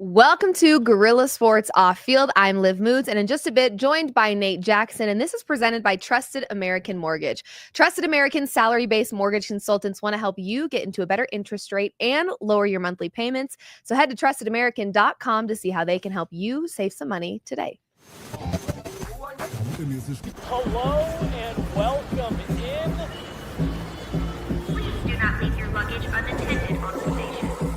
Welcome to Gorilla Sports Off Field. I'm Liv Moods, and in just a bit, joined by Nate Jackson, and this is presented by Trusted American Mortgage. Trusted American salary-based mortgage consultants want to help you get into a better interest rate and lower your monthly payments. So head to trustedamerican.com to see how they can help you save some money today. Hello and welcome in. Please do not leave your luggage unattended on the station.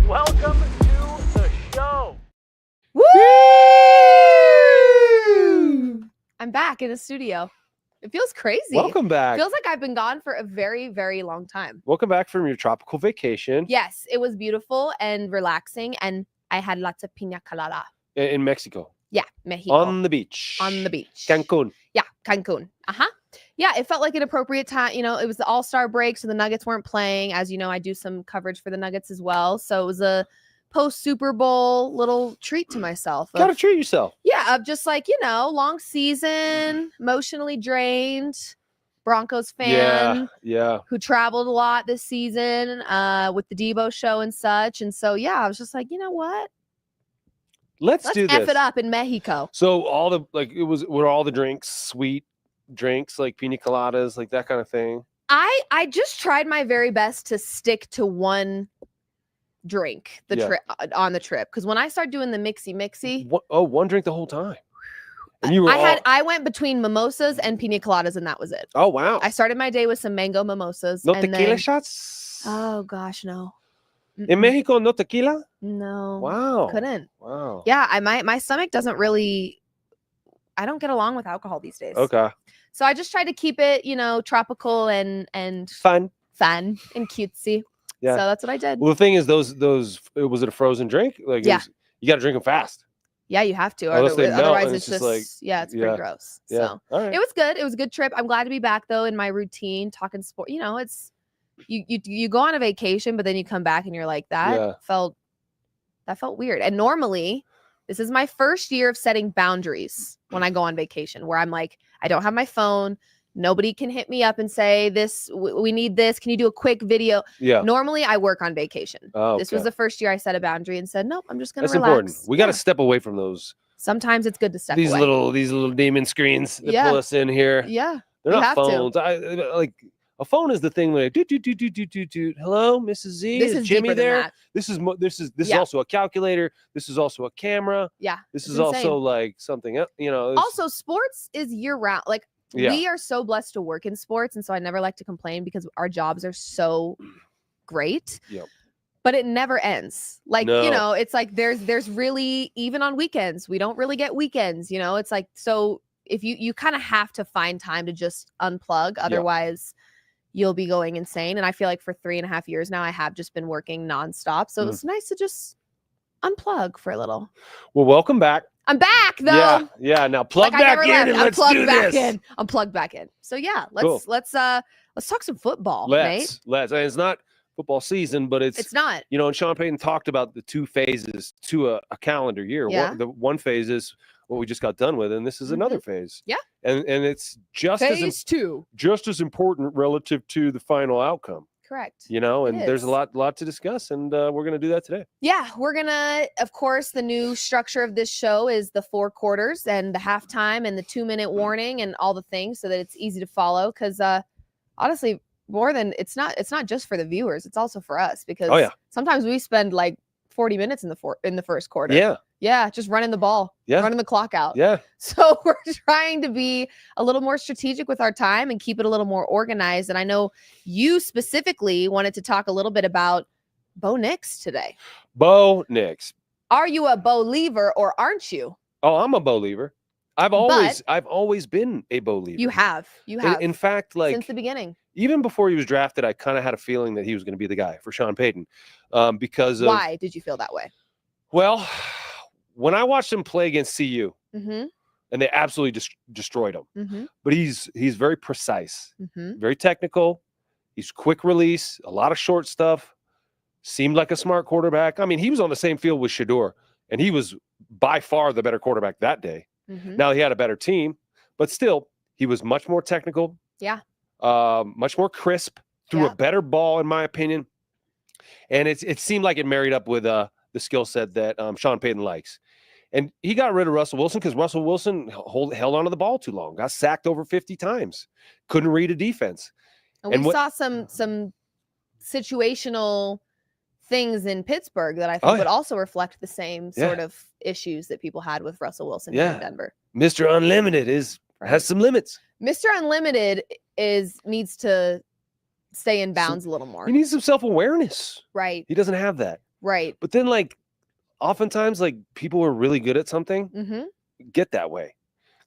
Welcome to the show. Woo! I'm back in the studio. It feels crazy. Welcome back. Feels like I've been gone for a very, very long time. Welcome back from your tropical vacation. Yes, it was beautiful and relaxing, and I had lots of piña colada. In Mexico. Yeah, Mexico. On the beach. On the beach. Cancun. Yeah, Cancun. Yeah, it felt like an appropriate time. You know, it was the All-Star break, so the Nuggets weren't playing. As you know, I do some coverage for the Nuggets as well. So it was a post-Super Bowl little treat to myself. Gotta treat yourself. Yeah, of just like, long season, emotionally drained, Broncos fan. Yeah. Who traveled a lot this season with the Deebo show and such. And so, yeah, I was just like, you know what? Let's do this. F it up in Mexico. So all the were all the drinks, sweet drinks like pina coladas, like that kind of thing? I just tried my very best to stick to one drink on the trip, because when I started doing the mixy, one drink the whole time. And you were I went between mimosas and pina coladas, and that was it. Oh wow. I started my day with some mango mimosas. No and tequila then, shots? oh gosh, no. In Mexico, no tequila? No. Wow. Couldn't. Wow. Yeah, my stomach doesn't really, I don't get along with alcohol these days. Okay. So I just tried to keep it, tropical and Fun. and cutesy. Yeah. So that's what I did. Well, the thing is, those was it a frozen drink? Like, Yeah. You got to drink them fast. Yeah, you have to. Unless they melt, Otherwise, and it's it's just like, it's pretty gross. Yeah. So All right. it was good. It was a good trip. I'm glad to be back though in my routine, talking sport. It's you go on a vacation, but then you come back and you're like, that felt weird. And normally, this is my first year of setting boundaries when I go on vacation, where I'm like, I don't have my phone. Nobody can hit me up and say this. We need this. Can you do a quick video? Yeah. Normally, I work on vacation. Oh, This was the first year I set a boundary and said, nope, I'm just going to That's relax. important. We got to step away from those. Sometimes it's good to step These away. little demon screens that pull us in here. Yeah. They're you not have to. phones. A phone is the thing where do. Hello, Mrs. Z. This is is Jimmy deeper than there? that. This is also a calculator. This is also a camera. Yeah. This it's is also insane. like something else. Also, sports is year round. Like Yeah. we are so blessed to work in sports, and so I never like to complain because our jobs are so great. Yep. But it never ends. Like, No. it's like there's really, even on weekends, we don't really get weekends, it's like, so if you kind of have to find time to just unplug, otherwise you'll be going insane. And I feel like for 3.5 years now, I have just been working nonstop. So it's nice to just unplug for a little. Well, welcome back. I'm back though. Yeah. Now plug Like, I back never in left. and I'm let's plugged do back this. in. I'm plugged back in. So yeah, Cool. let's talk some football, Nate. Let's. And it's not football season, but It's not. and Sean Payton talked about the two phases to a calendar year. Yeah. The one phase is what we just got done with, and this is another phase. Yeah. And it's just Phase 2. just as important relative to the final outcome. Correct. And there's is. a lot to discuss, and we're going to do that today. Yeah, we're gonna, of course, the new structure of this show is the 4 quarters and the halftime and the 2-minute warning and all the things, so that it's easy to follow. Because honestly, it's not just for the viewers, it's also for us, because sometimes we spend like 40 minutes in the first quarter. Yeah, just running the ball, running the clock out. Yeah. So we're trying to be a little more strategic with our time and keep it a little more organized. And I know you specifically wanted to talk a little bit about Bo Nix today. Bo Nix. Are you a Bo-liever or aren't you? Oh, I'm a Bo-liever. I've always been a Bo-liever. You have. In fact, like since the beginning. Even before he was drafted, I kind of had a feeling that he was going to be the guy for Sean Payton. Because why did you feel that way? Well, when I watched him play against CU, Mm-hmm. and they absolutely destroyed him. Mm-hmm. But he's very precise, Mm-hmm. very technical. He's quick release, a lot of short stuff. Seemed like a smart quarterback. I mean, he was on the same field with Shador, and he was by far the better quarterback that day. Mm-hmm. Now he had a better team, but still, He was much more technical. Yeah. Much more crisp, threw a better ball, in my opinion. And it seemed like it married up with the skill set that Sean Payton likes. And he got rid of Russell Wilson because Russell Wilson held onto the ball too long, got sacked over 50 times, couldn't read a defense. And we saw some situational things in Pittsburgh that I think would also reflect the same sort of issues that people had with Russell Wilson here in Denver. Mr. Unlimited has some limits. Mr. Unlimited needs to stay in bounds a little more. He needs some self-awareness. Right. He doesn't have that. Right. But then, like, oftentimes, like, people who are really good at something get that way.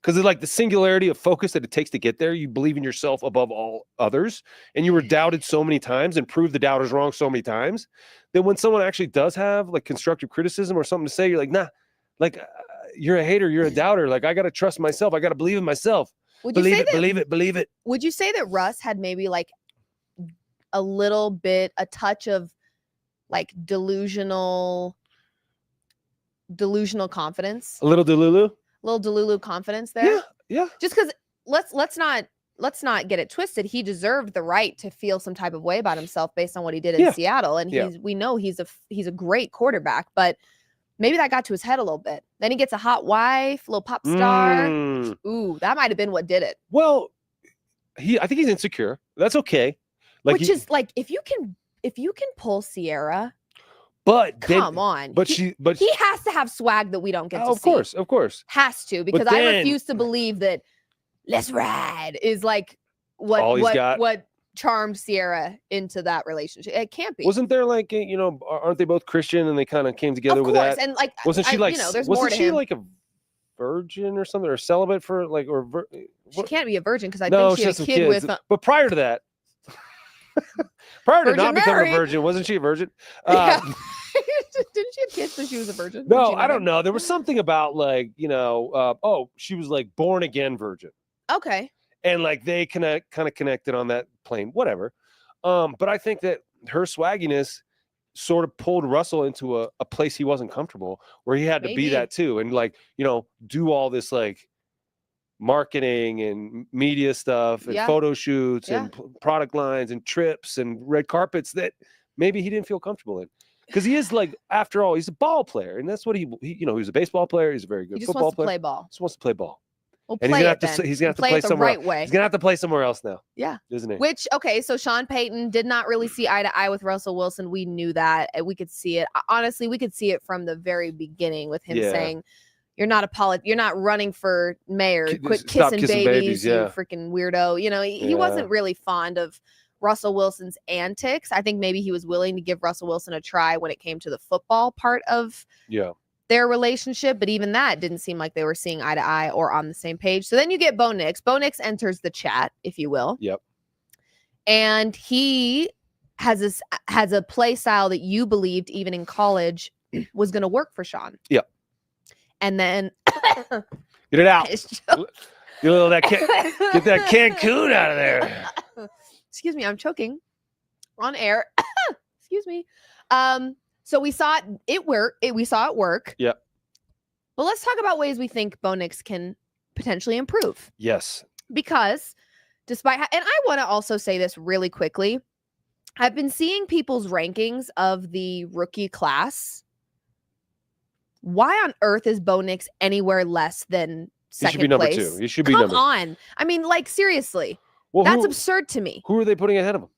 Because of, like, the singularity of focus that it takes to get there. You believe in yourself above all others. And you were doubted so many times and proved the doubters wrong so many times. That when someone actually does have, like, constructive criticism or something to say, you're like, nah, like, you're a hater. You're a doubter. Like, I got to trust myself. I got to believe in myself. Believe it. Would you say that Russ had maybe, like, a touch of, like, delusional confidence? A little Delulu confidence there? Yeah. Just because let's not get it twisted. He deserved the right to feel some type of way about himself based on what he did in Seattle. And we know he's a great quarterback, but maybe that got to his head a little bit. Then he gets a hot wife, a little pop star. Ooh, that might have been what did it. Well, I think he's insecure. That's okay. Like, which is like, if you can pull Sierra, but come on. But he he has to have swag that we don't get to see. Of course. Has to, because I refuse to believe that let's ride is like what charmed Sierra into that relationship. It can't be. Wasn't there, like, aren't they both Christian and they kind of came together with that? And, like, wasn't she like, there's more to him. Like a virgin or something, or celibate for, like, she can't be a virgin because I think she had a kid with. But prior to that, prior to Virgin not Mary. becoming a virgin, wasn't she a virgin? Didn't she have kids when she was a virgin? No, I don't know. There was something about, like, she was, like, born again virgin. Okay. And, like, they kind of connected on that plane, whatever. But I think that her swagginess sort of pulled Russell into a place he wasn't comfortable, where he had to be that too, and, like, do all this, like, marketing and media stuff and photo shoots and product lines and trips and red carpets that maybe he didn't feel comfortable in. Because he is, like, after all, he's a ball player, and that's what he was a baseball player. He's a very good football player. Play ball. Just wants to play ball. Well, and he's gonna have to play somewhere else. He's gonna have to play somewhere else now. Yeah, isn't he? Which, okay, so Sean Payton did not really see eye to eye with Russell Wilson. We knew that, and we could see it. Honestly, we could see it from the very beginning with him saying, "You're not you're not running for mayor. Quit kissing babies, you freaking weirdo." He wasn't really fond of Russell Wilson's antics. I think maybe he was willing to give Russell Wilson a try when it came to the football part of their relationship, but even that didn't seem like they were seeing eye to eye or on the same page. So then you get Bo Nix. Bo Nix enters the chat, if you will. Yep. And he has a play style that you believed even in college was going to work for Sean. Yep. And then get it out. Get that Cancun out of there. Excuse me, I'm choking on air. Excuse me. So we saw it work. We saw it work. Yep. But let's talk about ways we think Bo Nix can potentially improve. Yes. Because despite, and I want to also say this really quickly. I've been seeing people's rankings of the rookie class. Why on earth is Bo Nix anywhere less than second place? He should be number 2. He should be Come on. I mean, like, seriously. Well, that's absurd to me. Who are they putting ahead of him?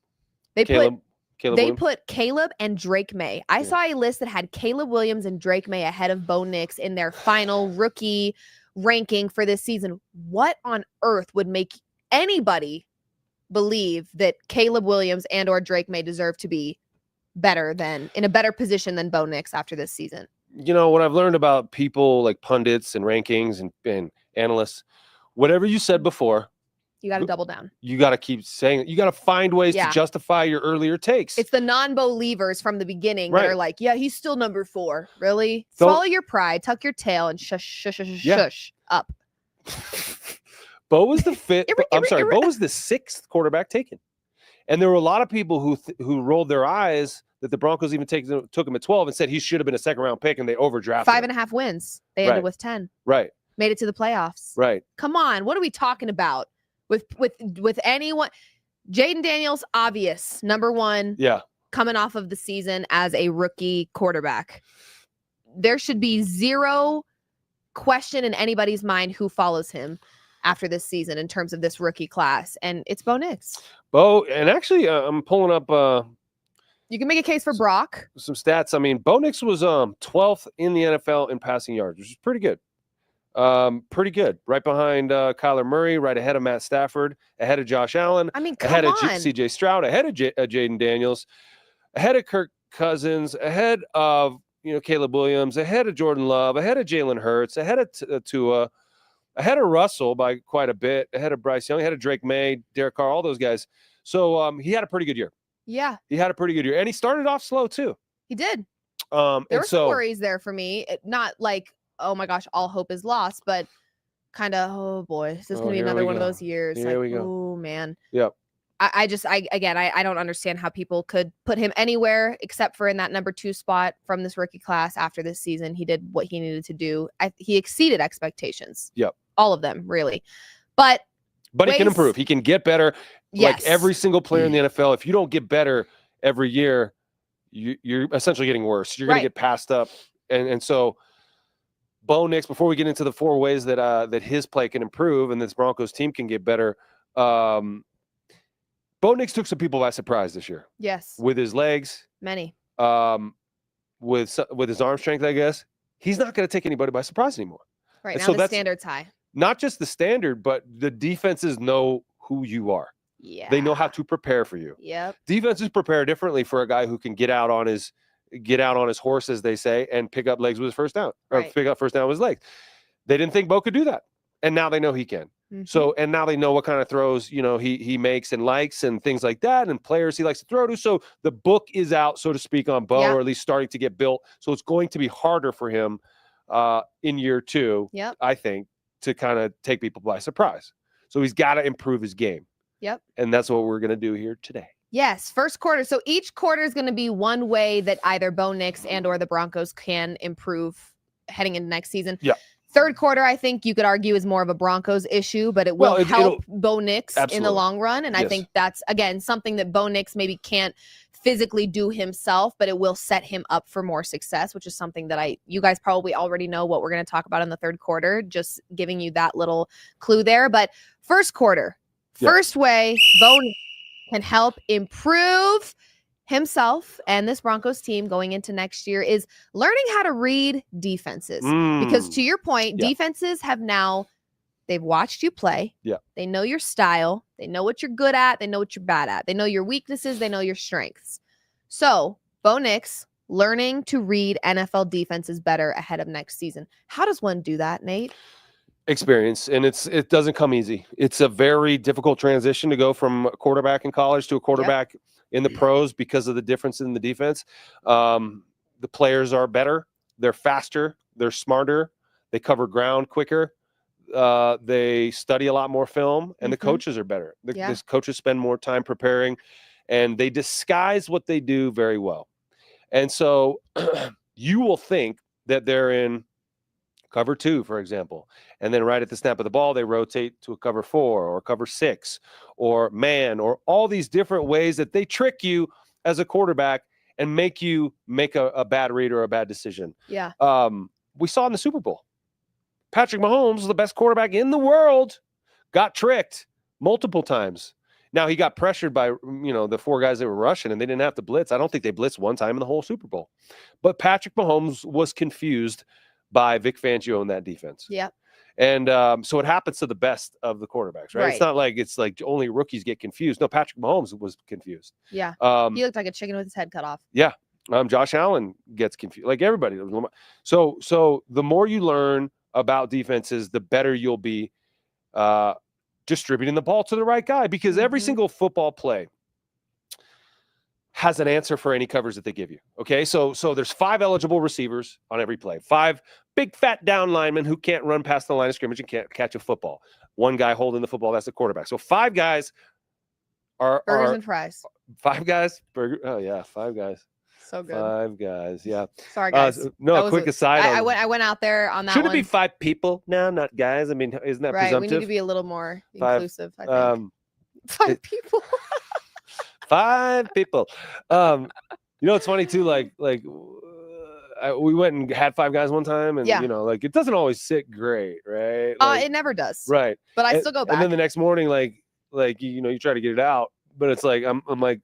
They put Caleb and Drake May. I saw a list that had Caleb Williams and Drake May ahead of Bo Nix in their final rookie ranking for this season. What on earth would make anybody believe that Caleb Williams and or Drake May deserve to be in a better position than Bo Nix after this season? What I've learned about people like pundits and rankings and analysts, whatever you said before, you got to double down. You got to keep saying it. You got to find ways to justify your earlier takes. It's the non-believers from the beginning that are like, yeah, he's still number 4. Really? Swallow your pride, tuck your tail, and shush up. Bo was the Bo was the 6th quarterback taken. And there were a lot of people who rolled their eyes that the Broncos even took him at 12 and said he should have been a second-round pick, and they overdrafted 5.5 wins. They ended with 10. Right. Made it to the playoffs. Right. Come on. What are we talking about? with anyone. Jaden Daniels, obvious number one. Yeah. Coming off of the season as a rookie quarterback, there should be zero question in anybody's mind who follows him after this season in terms of this rookie class, and it's Bo Nix. And actually, I'm pulling up. You can make a case for Brock. Some stats. I mean, Bo Nix was 12th in the NFL in passing yards, which is pretty good. Pretty good. Right behind Kyler Murray, right ahead of Matt Stafford, ahead of Josh Allen. I mean, ahead of C.J. Stroud, ahead of Jaden Daniels, ahead of Kirk Cousins, ahead of Caleb Williams, ahead of Jordan Love, ahead of Jalen Hurts, ahead of Tua, ahead of Russell by quite a bit, ahead of Bryce Young, ahead of Drake May, Derek Carr, all those guys. So he had a pretty good year. Yeah. He had a pretty good year. And he started off slow too. He did. There were some worries there for me. Not like, oh my gosh, all hope is lost, but kind of, oh boy, this is going to be another one of those years. Here we go. Oh man. Yep. I don't understand how people could put him anywhere except for in that number 2 spot from this rookie class after this season. He did what he needed to do. He exceeded expectations. Yep. All of them, really. But he can improve. He can get better. Yes. Like every single player in the NFL, if you don't get better every year, you're essentially getting worse. You're going to get passed up. And so Bo Nix, before we get into the 4 ways that his play can improve and this Broncos team can get better, Bo Nix took some people by surprise this year. Yes. With his legs. Many. With his arm strength, I guess. He's not going to take anybody by surprise anymore. Right. Now the standard's high. Not just the standard, but the defenses know who you are. Yeah. They know how to prepare for you. Yep. Defenses prepare differently for a guy who can get out on his horse, as they say, and pick up legs with his first down. Or pick up first down with his legs. They didn't think Bo could do that. And now they know he can. Mm-hmm. So, and now they know what kind of throws, he makes and likes and things like that, and players he likes to throw to. So the book is out, so to speak, on Bo, or at least starting to get built. So it's going to be harder for him in year 2, I think, to kind of take people by surprise. So he's got to improve his game. Yep. And that's what we're going to do here today. Yes, first quarter. So each quarter is going to be one way that either Bo Nix and or the Broncos can improve heading into next season. Yeah. Third quarter, I think you could argue is more of a Broncos issue, but it will help Bo Nix in the long run. And I think that's, again, something that Bo Nix maybe can't physically do himself, but it will set him up for more success, which is something that you guys probably already know what we're going to talk about in the third quarter, just giving you that little clue there. But first quarter, first way Bo can help improve himself and this Broncos team going into next year is learning how to read defenses. Because to your point, defenses they've watched you play. Yeah. They know your style. They know what you're good at. They know what you're bad at. They know your weaknesses. They know your strengths. So Bo Nix learning to read NFL defenses better ahead of next season. How does one do that, Nate? Experience, and it doesn't come easy. It's a very difficult transition to go from a quarterback in college to a quarterback in the pros because of the difference in the defense. The players are better. They're faster. They're smarter. They cover ground quicker. They study a lot more film, and the coaches are better. The coaches spend more time preparing, and they disguise what they do very well. And so you will think that they're in cover 2, for example, and then right at the snap of the ball, they rotate to a cover 4 or cover 6 or man, or all these different ways that they trick you as a quarterback and make you make a bad read or a bad decision. Yeah. We saw in the Super Bowl, Patrick Mahomes, the best quarterback in the world, got tricked multiple times. Now he got pressured by, the 4 guys that were rushing, and they didn't have to blitz. I don't think they blitzed one time in the whole Super Bowl, but Patrick Mahomes was confused by Vic Fangio in that defense. Yeah. And so it happens to the best of the quarterbacks, right? It's not like it's like only rookies get confused. No, Patrick Mahomes was confused. Yeah. He looked like a chicken with his head cut off. Yeah. Josh Allen gets confused. Like everybody. So the more you learn about defenses, the better you'll be distributing the ball to the right guy, because every single football play has an answer for any covers that they give you. Okay. So there's 5 eligible receivers on every play, 5 big fat down linemen who can't run past the line of scrimmage and can't catch a football. 1 guy holding the football, that's the quarterback. So 5 guys are burgers and fries. 5 guys. 5 guys. So good. 5 guys. Yeah. Sorry, guys. No, quick aside. I went out there on that Should it one. be 5 people? No, not I went out there on that Should it one. be 5 people? No, not guys. I mean, isn't that Right. presumptive? We need to be a little more 5, inclusive, I think. 5 people. 5 people. It's funny too. We went and had 5 guys one time, and it doesn't always sit great, right? It never does. Right. But I still go back. And then the next morning, you try to get it out, but it's like I'm like,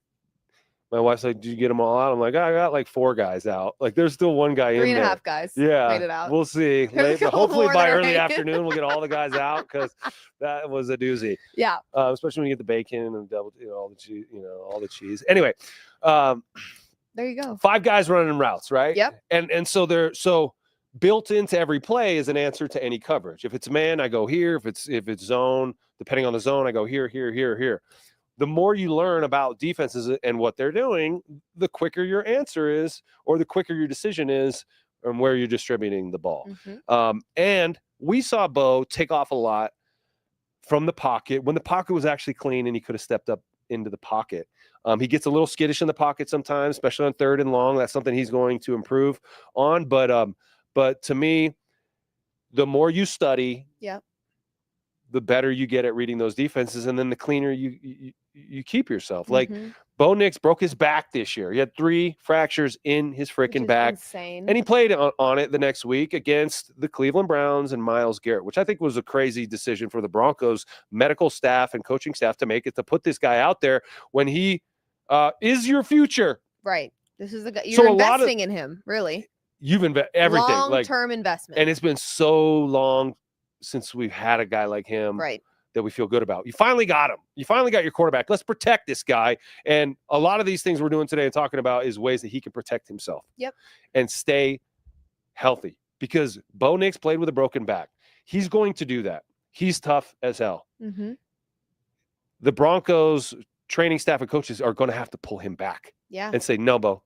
my wife's like, "Did you get them all out?" I'm like, I got like 4 guys out. Like, there's still 1 guy in there. 3.5 guys. Yeah, made it out. We'll see. There's a couple Hopefully more by that are early hanging. afternoon, we'll get all the guys out, because that was a doozy. Yeah. Especially when you get the bacon and double, all the cheese, all the cheese. Anyway, there you go. 5 guys running routes, right? Yep. And so built into every play is an answer to any coverage. If it's man, I go here. If it's zone, depending on the zone, I go here, here, here, here. The more you learn about defenses and what they're doing, the quicker your answer is, or the quicker your decision is, on where you're distributing the ball. Mm-hmm. And we saw Bo take off a lot from the pocket when the pocket was actually clean and he could have stepped up into the pocket. He gets a little skittish in the pocket sometimes, especially on 3rd and long. That's something he's going to improve on. But to me, the more you study, the better you get at reading those defenses, and then the cleaner you keep yourself. Like, Bo Nix broke his back this year. He had 3 fractures in his freaking back. Insane. And he played on it the next week against the Cleveland Browns and Myles Garrett, which I think was a crazy decision for the Broncos medical staff and coaching staff to make it, to put this guy out there when he is your future. Right. This is the guy you're investing in him, really. You've invested everything. Long-term investment. And it's been so long since we've had a guy like him, right, that we feel good about. You finally got him. You finally got your quarterback. Let's protect this guy. And a lot of these things we're doing today and talking about is ways that he can protect himself. Yep. And stay healthy, because Bo Nix played with a broken back. He's going to do that. He's tough as hell. Mm-hmm. The Broncos training staff and coaches are going to have to pull him back. Yeah. And say, no, Bo,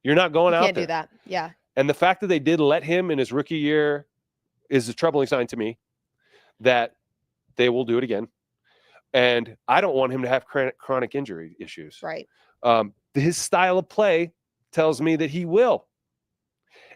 you're not going out there. Can't do that. Yeah. And the fact that they did let him in his rookie year is a troubling sign to me, that they will do it again. And I don't want him to have chronic injury issues. Right. His style of play tells me that he will.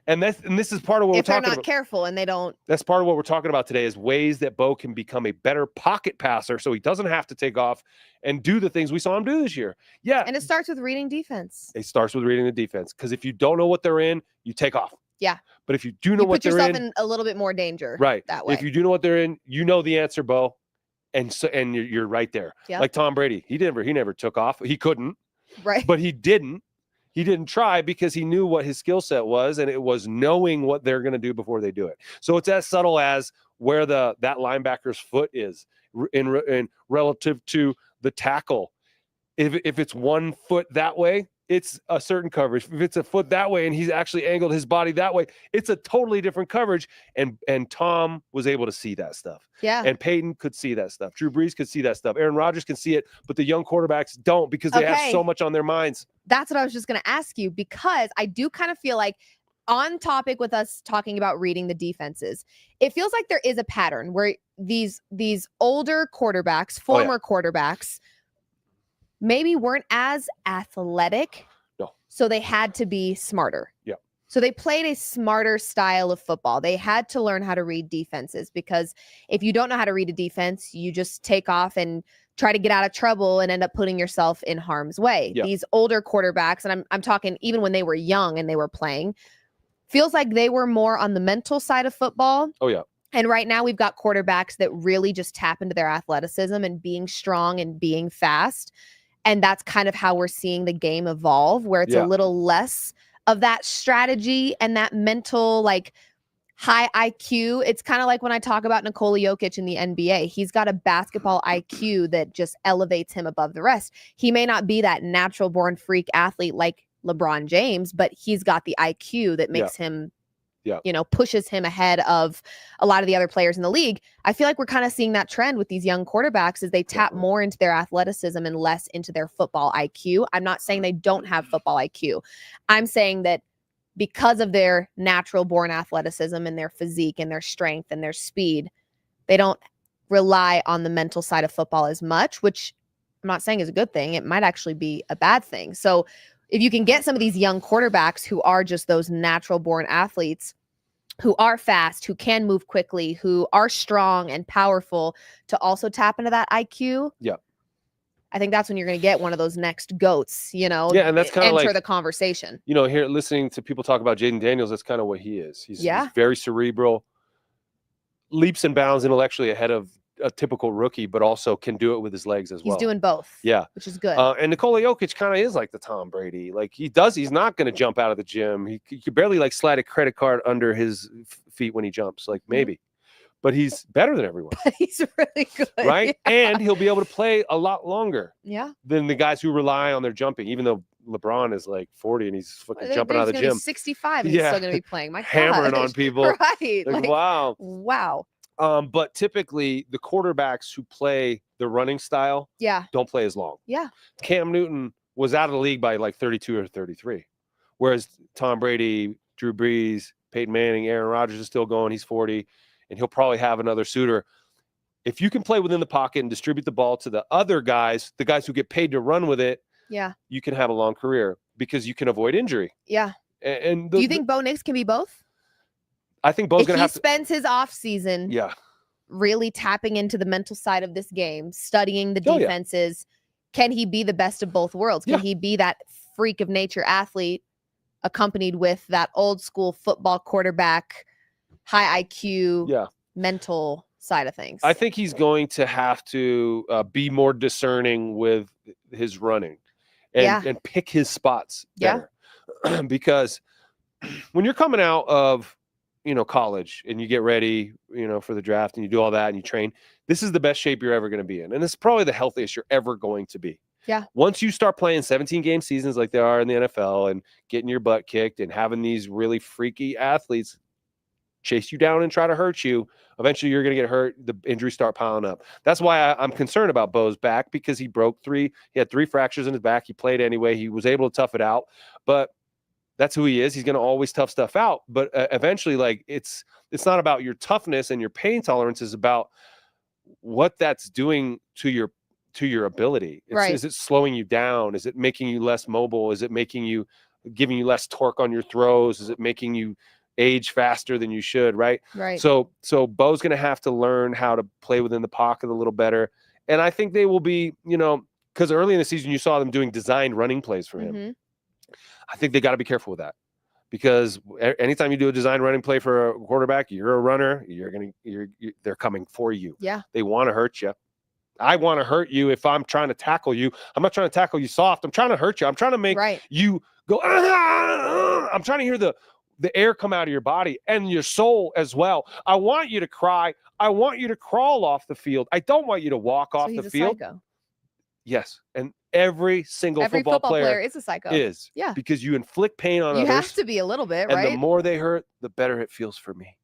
And this is part of what we're talking about. If they're not careful and they don't. That's part of what we're talking about today, is ways that Bo can become a better pocket passer, so he doesn't have to take off and do the things we saw him do this year. Yeah. And it starts with reading defense. It starts with reading the defense, because if you don't know what they're in, you take off. Yeah. But if you do know what they're in, put yourself in a little bit more danger. Right. That way. If you do know what they're in, you know the answer, Bo. And you're right there. Yep. Like Tom Brady. He never took off. He couldn't. Right. But he didn't. He didn't try, because he knew what his skill set was, and it was knowing what they're going to do before they do it. So it's as subtle as where that linebacker's foot is in relative to the tackle. If it's 1 foot that way, it's a certain coverage. If it's a foot that way and he's actually angled his body that way, it's a totally different coverage. And Tom was able to see that stuff. Yeah. And Payton could see that stuff. Drew Brees could see that stuff. Aaron Rodgers can see it, but the young quarterbacks don't, because they have so much on their minds. That's what I was just going to ask you, because I do kind of feel like, on topic with us talking about reading the defenses, it feels like there is a pattern where these older quarterbacks, former quarterbacks, maybe weren't as athletic. No. So they had to be smarter. Yeah. So they played a smarter style of football. They had to learn how to read defenses, because if you don't know how to read a defense, you just take off and try to get out of trouble and end up putting yourself in harm's way. Yeah. These older quarterbacks, and I'm talking even when they were young and they were playing, feels like they were more on the mental side of football. Oh, yeah. And right now we've got quarterbacks that really just tap into their athleticism and being strong and being fast. And that's kind of how we're seeing the game evolve, where it's a little less of that strategy and that mental, like, high IQ. It's kind of like when I talk about Nikola Jokic in the NBA. He's got a basketball IQ that just elevates him above the rest. He may not be that natural born freak athlete like LeBron James, but he's got the IQ that makes him, pushes him ahead of a lot of the other players in the league. I feel like we're kind of seeing that trend with these young quarterbacks as they tap more into their athleticism and less into their football IQ. I'm not saying they don't have football IQ. I'm saying that because of their natural born athleticism and their physique and their strength and their speed, they don't rely on the mental side of football as much, which I'm not saying is a good thing. It might actually be a bad thing. So if you can get some of these young quarterbacks who are just those natural born athletes, who are fast, who can move quickly, who are strong and powerful, to also tap into that IQ. Yeah. I think that's when you're going to get one of those next GOATs, Yeah, and that's kind of enter like the conversation. Here listening to people talk about Jaden Daniels, that's kind of what he is. He's very cerebral, leaps and bounds intellectually ahead of a typical rookie, but also can do it with his legs as well. He's doing both. Yeah. Which is good. And Nikola Jokic kind of is like the Tom Brady. Like he's not going to jump out of the gym. He could barely like slide a credit card under his feet when he jumps, like maybe. But he's better than everyone. He's really good. Right? Yeah. And he'll be able to play a lot longer than the guys who rely on their jumping, even though LeBron is like 40 and he's fucking jumping out of the gym. 65 and he's still going to be playing. My hammering on people. Right. Like, wow. But typically the quarterbacks who play the running style don't play as long. Yeah. Cam Newton was out of the league by like 32 or 33. Whereas Tom Brady, Drew Brees, Peyton Manning, Aaron Rodgers is still going. He's 40. And he'll probably have another suitor. If you can play within the pocket and distribute the ball to the other guys, the guys who get paid to run with it, you can have a long career because you can avoid injury. Yeah. And do you think Bo Nix can be both? I think Bo's going to have to. He spends his off season really tapping into the mental side of this game, studying the defenses. Can he be the best of both worlds? Can he be that freak of nature athlete accompanied with that old school football quarterback, high IQ, mental side of things? I think he's going to have to be more discerning with his running and pick his spots better. Because when you're coming out of, college and you get ready, for the draft and you do all that and you train, this is the best shape you're ever going to be in. And it's probably the healthiest you're ever going to be. Yeah. Once you start playing 17-game seasons like they are in the NFL and getting your butt kicked and having these really freaky athletes chase you down and try to hurt you, eventually you're going to get hurt. The injuries start piling up. That's why I'm concerned about Bo's back, because he had 3 fractures in his back. He played anyway. He was able to tough it out, but that's who he is. He's going to always tough stuff out. But eventually, like it's not about your toughness and your pain tolerance. It's about what that's doing to your ability. Is it slowing you down? Is it making you less mobile? Is it giving you less torque on your throws? Is it making you age faster than you should? Right. So Bo's going to have to learn how to play within the pocket a little better. And I think they will be, because early in the season you saw them doing designed running plays for him. I think they got to be careful with that, because anytime you do a designed running play for a quarterback, you're a runner. They're coming for you. Yeah. They want to hurt you. I want to hurt you if I'm trying to tackle you. I'm not trying to tackle you soft. I'm trying to hurt you. I'm trying to make you go. I'm trying to hear the air come out of your body and your soul as well. I want you to cry. I want you to crawl off the field. I don't want you to walk off the field. Psycho. Yes. And every football player is a psycho. Because you inflict pain on others. You have to be a little bit, right? And the more they hurt, the better it feels for me.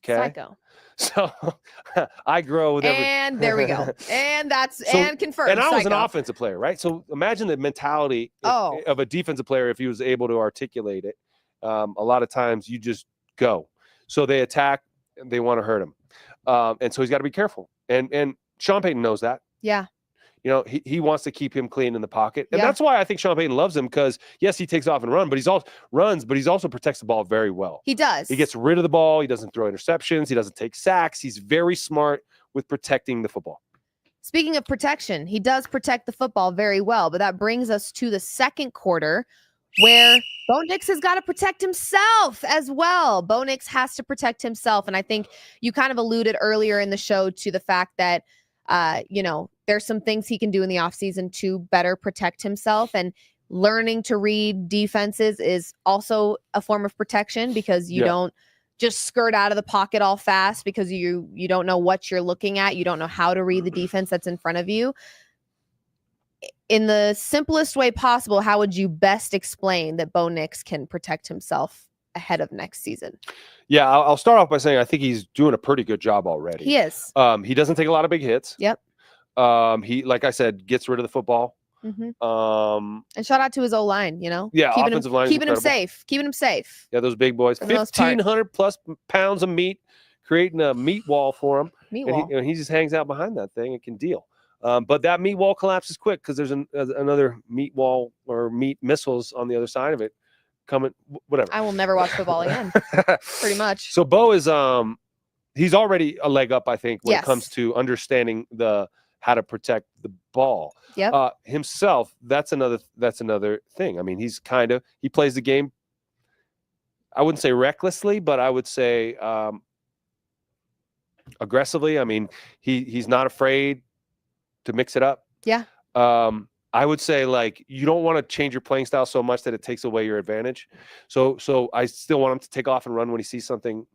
Okay. Psycho. So I grow with every. And there we go. And and confirmed. And I was an offensive player, right? So imagine the mentality of a defensive player if he was able to articulate it. A lot of times you just go. So they attack and they want to hurt him. And so he's got to be careful. And Sean Payton knows that. Yeah. He wants to keep him clean in the pocket. And that's why I think Sean Payton loves him, because yes, he takes off and runs, but he also protects the ball very well. He does. He gets rid of the ball. He doesn't throw interceptions. He doesn't take sacks. He's very smart with protecting the football. Speaking of protection, he does protect the football very well, but that brings us to the second quarter, where Bo Nix has got to protect himself as well. Bo Nix has to protect himself. And I think you kind of alluded earlier in the show to the fact that, there's some things he can do in the offseason to better protect himself. And learning to read defenses is also a form of protection, because you don't just skirt out of the pocket all fast because you don't know what you're looking at. You don't know how to read the defense that's in front of you. In the simplest way possible, how would you best explain that Bo Nix can protect himself ahead of next season? Yeah, I'll start off by saying I think he's doing a pretty good job already. He is. He doesn't take a lot of big hits. Yep. He, like I said, gets rid of the football. And shout out to his O-line, Yeah, offensive line, keeping him safe. Yeah, those big boys, 1,500 plus pounds of meat, creating a meat wall for him. Meat wall. He just hangs out behind that thing and can deal. But that meat wall collapses quick because there's another meat wall or meat missiles on the other side of it coming. Whatever. I will never watch football again. Pretty much. So Bo is he's already a leg up, I think, when Yes. it comes to understanding how to protect the ball. Yep. Himself, that's another thing. I mean, he plays the game, I wouldn't say recklessly, but I would say aggressively. I mean, he's not afraid to mix it up. Yeah. I would say, like, you don't want to change your playing style so much that it takes away your advantage. So I still want him to take off and run when he sees something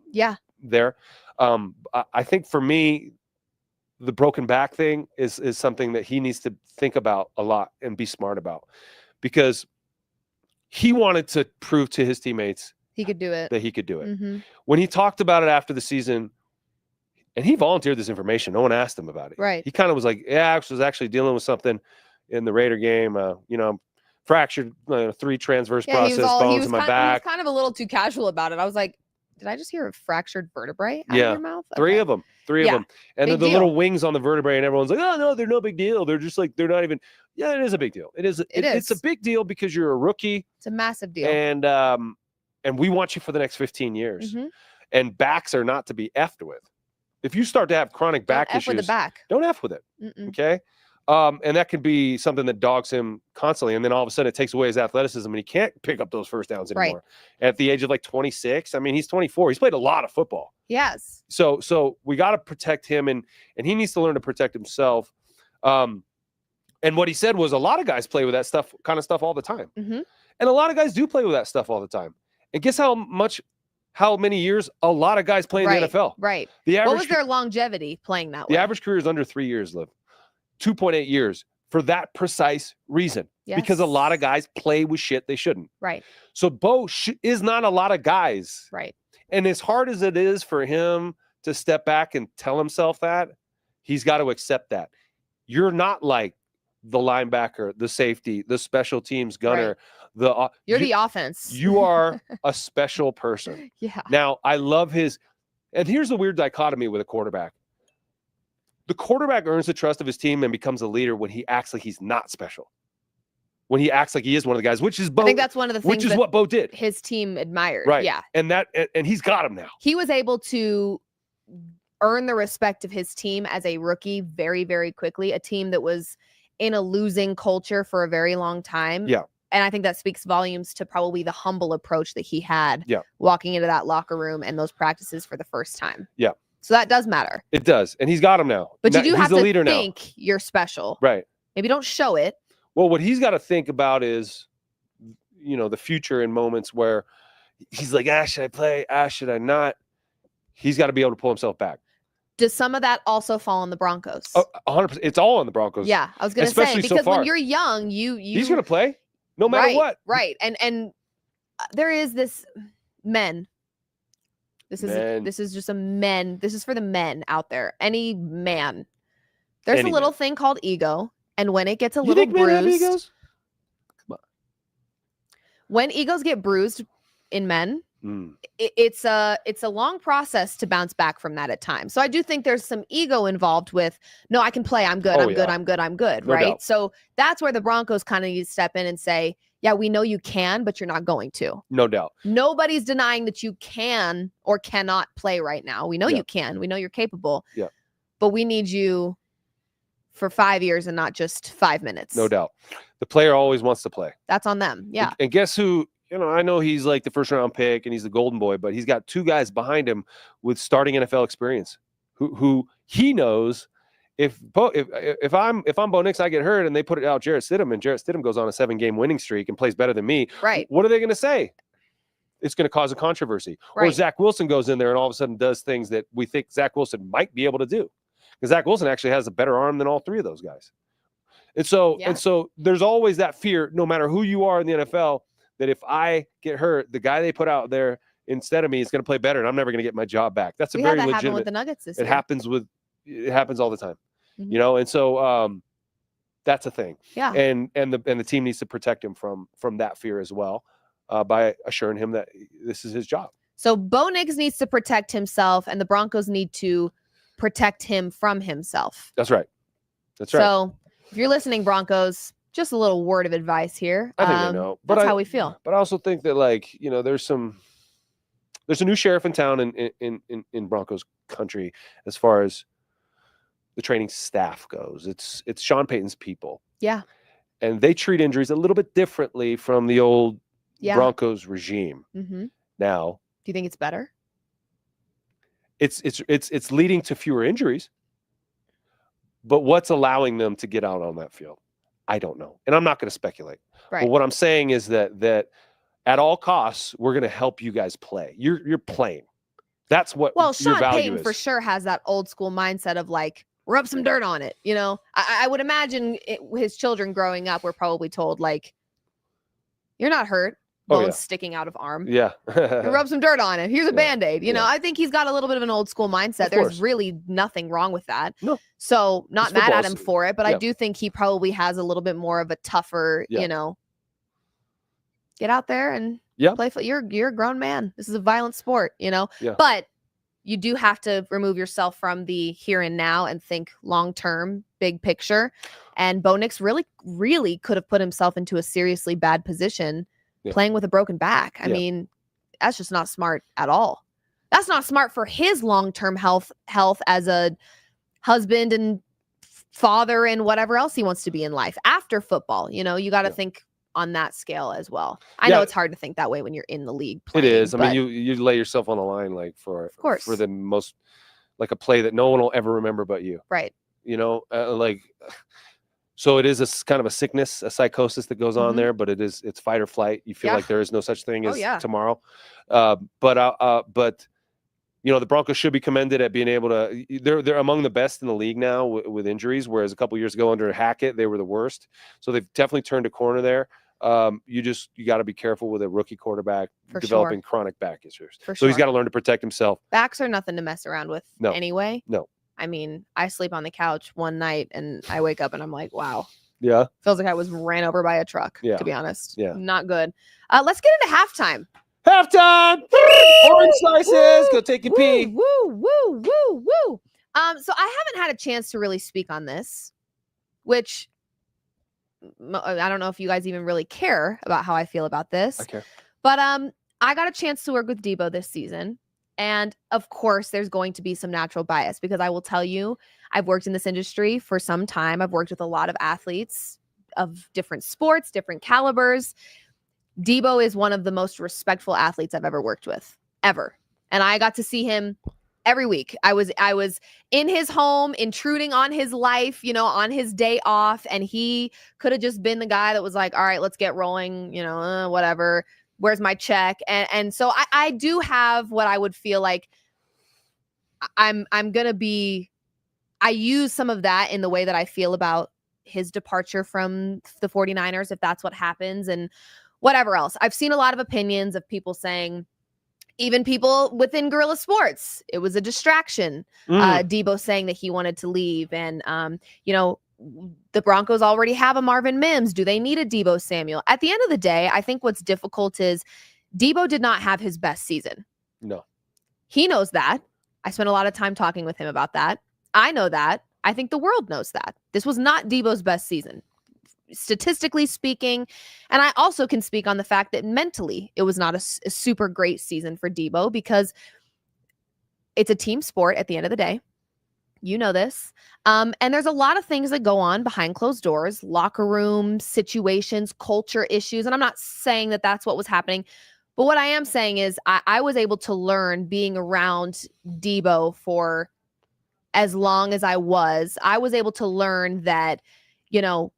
there. I think for me, the broken back thing is something that he needs to think about a lot and be smart about, because he wanted to prove to his teammates he could do it. That he could do it. Mm-hmm. When he talked about it after the season, and he volunteered this information, no one asked him about it. Right. He kind of was like, yeah, I was actually dealing with something in the Raider game. Fractured 3 transverse process bones in my back. He was kind of a little too casual about it. I was like, did I just hear a fractured vertebrae out of your mouth? Okay. Three of them. And Big the deal. little wings on the vertebrae, and everyone's like, oh, no, they're no big deal. They're just like, they're not even. Yeah, it is a big deal. It's a big deal because you're a rookie. It's a massive deal. And we want you for the next 15 years. Mm-hmm. And backs are not to be effed with. If you start to have chronic back issues, with the back. Don't F with it. Mm-mm. Okay. And that could be something that dogs him constantly. And then all of a sudden it takes away his athleticism and he can't pick up those first downs anymore. Right. At the age of like 26. I mean, he's 24. He's played a lot of football. Yes. So we got to protect him, and he needs to learn to protect himself. And what he said was a lot of guys play with that kind of stuff all the time. Mm-hmm. And a lot of guys do play with that stuff all the time. And guess how many years a lot of guys play in the NFL? Right. What was their longevity playing that way? The average career is under 3 years, Liv. 2.8 years for that precise reason. Yes. Because a lot of guys play with shit they shouldn't. Right. So Bo is not a lot of guys. Right. And as hard as it is for him to step back and tell himself that, he's got to accept that. You're not like the linebacker, the safety, the special teams gunner. Right. You're the offense. You are a special person. Yeah. Now, I love and here's the weird dichotomy with a quarterback. The quarterback earns the trust of his team and becomes a leader when he acts like he's not special. When he acts like he is one of the guys, which is Bo. I think that's one of the things which is what Bo did. His team admired. Right. Yeah. And he's got him now. He was able to earn the respect of his team as a rookie very, very quickly. A team that was in a losing culture for a very long time. Yeah. And I think that speaks volumes to probably the humble approach that he had walking into that locker room and those practices for the first time. Yeah. So that does matter. It does. And he's got him now. But you do have to think now. You're special. Right. Maybe don't show it. Well, what he's got to think about is, the future in moments where he's like, should I play? Should I not? He's got to be able to pull himself back. Does some of that also fall on the Broncos? 100%. It's all on the Broncos. Yeah, I was going to say, because when you're young, he's going to play no matter what. Right. And there is this men. This is just a men. This is for the men out there. Any man. There's a little thing called ego. And when it gets a little bruised. Men have egos? Come on. When egos get bruised in men, it's a long process to bounce back from that at times. So I do think there's some ego involved with, no, I can play. I'm good. I'm good. No right. Doubt. So that's where the Broncos kind of need to step in and say, yeah, we know you can, but you're not going to. No doubt. Nobody's denying that you can or cannot play right now. We know you can. We know you're capable. Yeah. But we need you for 5 years and not just 5 minutes. No doubt. The player always wants to play. That's on them. Yeah. And guess who? I know he's like the first round pick and he's the golden boy, but he's got 2 guys behind him with starting NFL experience who he knows if I'm Bo Nix, I get hurt and they put it out Jarrett Stidham and Jarrett Stidham goes on a 7-game winning streak and plays better than me. Right. What are they going to say? It's going to cause a controversy. Right. Or Zach Wilson goes in there and all of a sudden does things that we think Zach Wilson might be able to do. Because Zach Wilson actually has a better arm than all 3 of those guys. And so there's always that fear, no matter who you are in the NFL, that if I get hurt, the guy they put out there instead of me is going to play better, and I'm never going to get my job back. That's a very legitimate. Happened with the Nuggets this year. It happens all the time, and so that's a thing. Yeah. And the team needs to protect him from that fear as well, by assuring him that this is his job. So Bo Nix needs to protect himself, and the Broncos need to protect him from himself. That's right. That's right. So if you're listening, Broncos, just a little word of advice here. I think they know. But that's how we feel. But I also think that, like, you know, there's a new sheriff in town in Broncos country as far as the training staff goes. It's Sean Payton's people. Yeah. And they treat injuries a little bit differently from the old Broncos regime. Mm-hmm. Now, do you think it's better? It's leading to fewer injuries. But what's allowing them to get out on that field? I don't know. And I'm not going to speculate. Right. But what I'm saying is that at all costs, we're going to help you guys play. You're playing. That's what well, your Sean value Payton is. For sure has that old school mindset of like, rub some dirt on it. You know, I would imagine his children growing up were probably told like, you're not hurt. Bones sticking out of arm. Yeah. Rub some dirt on it. Here's a Band-Aid. You know, I think he's got a little bit of an old school mindset. There's really nothing wrong with that. No. So not mad at him for it, but I do think he probably has a little bit more of a tougher, you know, get out there and play. You're a grown man. This is a violent sport, you know, but you do have to remove yourself from the here and now and think long-term, big picture. And Bo Nix really could have put himself into a seriously bad position playing with a broken back. I mean, that's just not smart at all. That's not smart for his long-term health as a husband and father and whatever else he wants to be in life after football. You know, you got to think on that scale as well. I know it's hard to think that way when you're in the league playing. It is. I mean, you lay yourself on the line, like for the most, like a play that no one will ever remember but you. Right. You know, so it is a kind of a sickness, a psychosis that goes on there, but it's fight or flight. You feel like there is no such thing as tomorrow. But you know, the Broncos should be commended at being able to. They're among the best in the league now with injuries, whereas a couple years ago under Hackett they were the worst. So they've definitely turned a corner there. You got to be careful with a rookie quarterback developing chronic back issues. So he's got to learn to protect himself. Backs are nothing to mess around with anyway. No. I mean, I sleep on the couch one night and I wake up and I'm like, wow. Yeah. Feels like I was ran over by a truck, to be honest. Yeah. Not good. Let's get into halftime. Halftime! Orange slices! Go take your pee. Woo, woo, woo, woo. So I haven't had a chance to really speak on this, which I don't know if you guys even really care about how I feel about this. I care. But I got a chance to work with Deebo this season. And of course, there's going to be some natural bias because I will tell you, I've worked in this industry for some time. I've worked with a lot of athletes of different sports, different calibers. Deebo is one of the most respectful athletes I've ever worked with, ever. And I got to see him every week. I was in his home, intruding on his life, you know, on his day off. And he could have just been the guy that was like, all right, let's get rolling, you know, whatever. Where's my check? And so I do have what I would feel like I'm going to be, I use some of that in the way that I feel about his departure from the 49ers, if that's what happens and whatever else. I've seen a lot of opinions of people saying, even people within Guerrilla Sports, it was a distraction. Deebo saying that he wanted to leave. And, you know, the Broncos already have a Marvin Mims. Do they need a Deebo Samuel? At the end of the day, I think what's difficult is Deebo did not have his best season. No. He knows that. I spent a lot of time talking with him about that. I know that. I think the world knows that. This was not Deebo's best season, statistically speaking. And I also can speak on the fact that mentally it was not a super great season for Deebo because it's a team sport at the end of the day. You know this. And there's a lot of things that go on behind closed doors, locker room situations, culture issues. And I'm not saying that that's what was happening. But what I am saying is I was able to learn being around Deebo for as long as I was able to learn that, you know,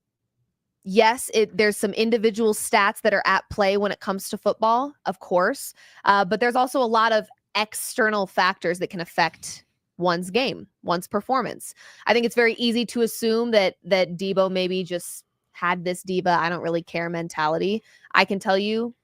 yes, there's some individual stats that are at play when it comes to football, of course. But there's also a lot of external factors that can affect one's game, one's performance. I think it's very easy to assume that Deebo maybe just had this diva, I don't really care mentality. I can tell you,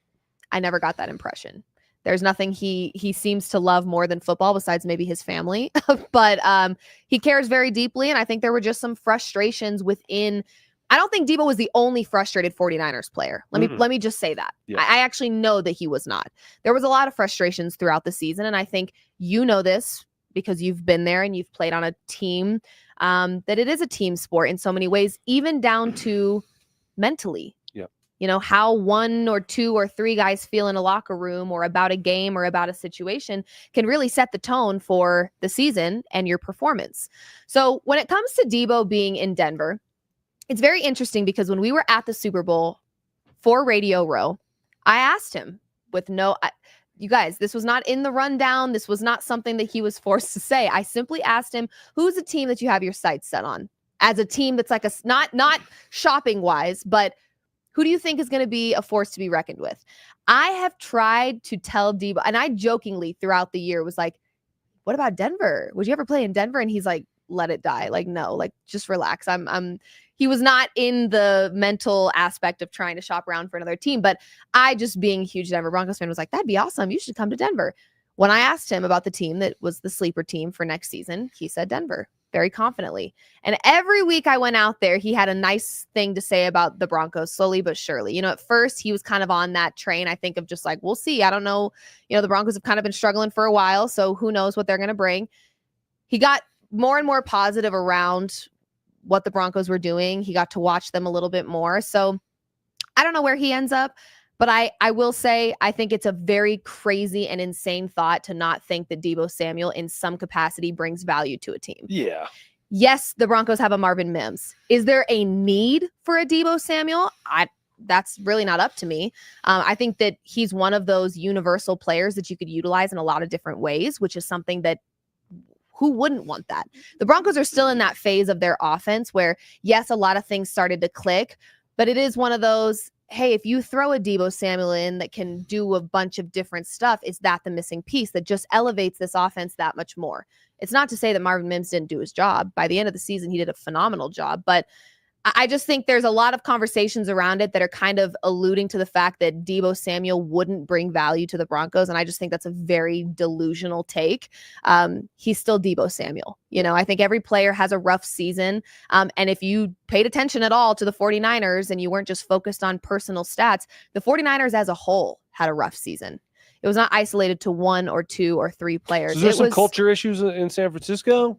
I never got that impression. There's nothing he seems to love more than football besides maybe his family. But he cares very deeply. And I think there were just some frustrations within. I don't think Deebo was the only frustrated 49ers player. Let me just say that. Yeah. I actually know that he was not. There was a lot of frustrations throughout the season. And I think you know this because you've been there and you've played on a team, that it is a team sport in so many ways, even down to mentally. You know, how 1 or 2 or 3 guys feel in a locker room or about a game or about a situation can really set the tone for the season and your performance. So when it comes to Deebo being in Denver, it's very interesting because when we were at the Super Bowl for Radio Row, I asked him with you guys, this was not in the rundown. This was not something that he was forced to say. I simply asked him, who's a team that you have your sights set on as a team that's like not shopping wise, but who do you think is going to be a force to be reckoned with? I have tried to tell Deebo, and I jokingly throughout the year was like, what about Denver? Would you ever play in Denver? And he's like, let it die. Like, no, like just relax. He was not in the mental aspect of trying to shop around for another team, but I, just being a huge Denver Broncos fan, was like, that'd be awesome. You should come to Denver. When I asked him about the team that was the sleeper team for next season, he said Denver very confidently. And every week I went out there, he had a nice thing to say about the Broncos, slowly but surely. You know, at first he was kind of on that train, I think, of just like, we'll see. I don't know. You know, the Broncos have kind of been struggling for a while, so who knows what they're going to bring. He got more and more positive around what the Broncos were doing. He got to watch them a little bit more. So I don't know where he ends up. But I will say, I think it's a very crazy and insane thought to not think that Deebo Samuel in some capacity brings value to a team. Yeah. Yes, the Broncos have a Marvin Mims. Is there a need for a Deebo Samuel? That's really not up to me. I think that he's one of those universal players that you could utilize in a lot of different ways, which is something that who wouldn't want that? The Broncos are still in that phase of their offense where, yes, a lot of things started to click, but it is one of those, hey, if you throw a Deebo Samuel in that can do a bunch of different stuff, is that the missing piece that just elevates this offense that much more? It's not to say that Marvin Mims didn't do his job. By the end of the season, he did a phenomenal job. But I just think there's a lot of conversations around it that are kind of alluding to the fact that Deebo Samuel wouldn't bring value to the Broncos. And I just think that's a very delusional take. He's still Deebo Samuel. You know, I think every player has a rough season. And if you paid attention at all to the 49ers and you weren't just focused on personal stats, the 49ers as a whole had a rough season. It was not isolated to 1 or 2 or 3 players. So there's some culture issues in San Francisco?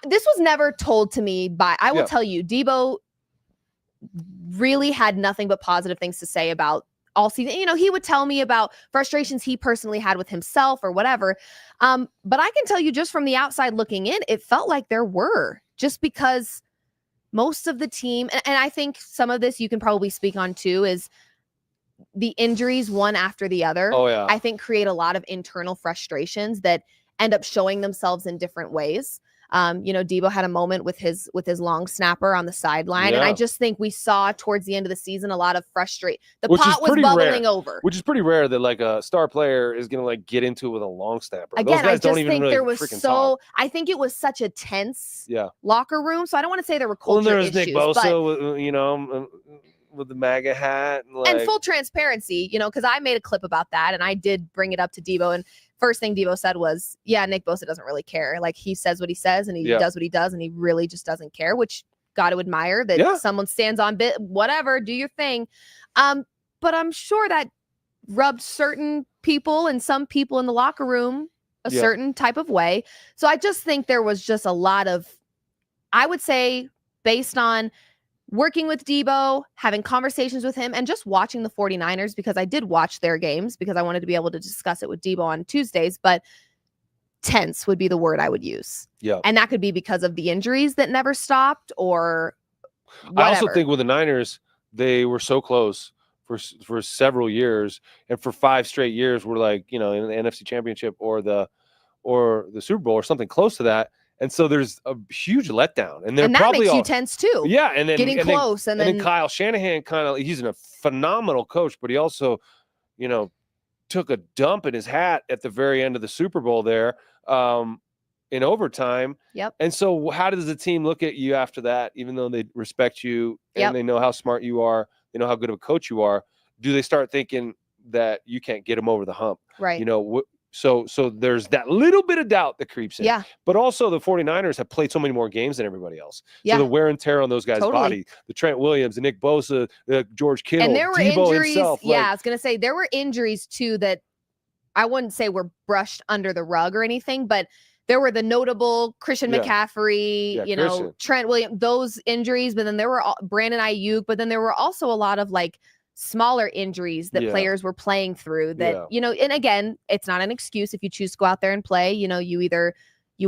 This was never told to me by, I will tell you, Deebo really had nothing but positive things to say about all season. You know, he would tell me about frustrations he personally had with himself or whatever. But I can tell you just from the outside looking in, it felt like there were, just because most of the team, and I think some of this you can probably speak on too, is the injuries one after the other. Oh, yeah. I think create a lot of internal frustrations that end up showing themselves in different ways. You know, Deebo had a moment with his long snapper on the sideline. And I just think we saw towards the end of the season a lot of frustration. The pot was bubbling over. Which is pretty rare that like a star player is going to like get into it with a long snapper. Again, Those guys I just don't even think really there was talk. I think it was such a tense locker room. So I don't want to say there were culture there was issues. Nick Bosa, you know, with the MAGA hat. And full transparency, you know, because I made a clip about that and I did bring it up to Deebo, and first thing Deebo said was, yeah, Nick Bosa doesn't really care. Like, he says what he says and he does what he does, and he really just doesn't care, which got to admire that someone stands on bit, whatever, do your thing. But I'm sure that rubbed certain people and some people in the locker room a certain type of way. So I just think there was just a lot of, I would say, based on working with Deebo, having conversations with him, and just watching the 49ers, because I did watch their games because I wanted to be able to discuss it with Deebo on Tuesdays, but tense would be the word I would use. Yeah. And that could be because of the injuries that never stopped or whatever. I also think with the Niners, they were so close for several years, and for 5 straight years we're like, you know, in the NFC Championship or the Super Bowl or something close to that. And so there's a huge letdown, and that probably makes you tense too. Yeah, and then getting close, and then Kyle Shanahan he's a phenomenal coach, but he also, you know, took a dump in his hat at the very end of the Super Bowl there, in overtime. Yep. And so, how does the team look at you after that? Even though they respect you and they know how smart you are, they know how good of a coach you are. Do they start thinking that you can't get them over the hump? Right. You know. So there's that little bit of doubt that creeps in. Yeah. But also the 49ers have played so many more games than everybody else. Yeah. So the wear and tear on those guys' body, the Trent Williams, the Nick Bosa, the George Kittle, and there were Deebo injuries. himself, I was going to say there were injuries too that I wouldn't say were brushed under the rug or anything, but there were the notable Christian McCaffrey, Christian. Trent Williams, those injuries, but then there were Brandon Ayuk, but then there were also a lot of like smaller injuries that players were playing through that, and again, it's not an excuse if you choose to go out there and play, you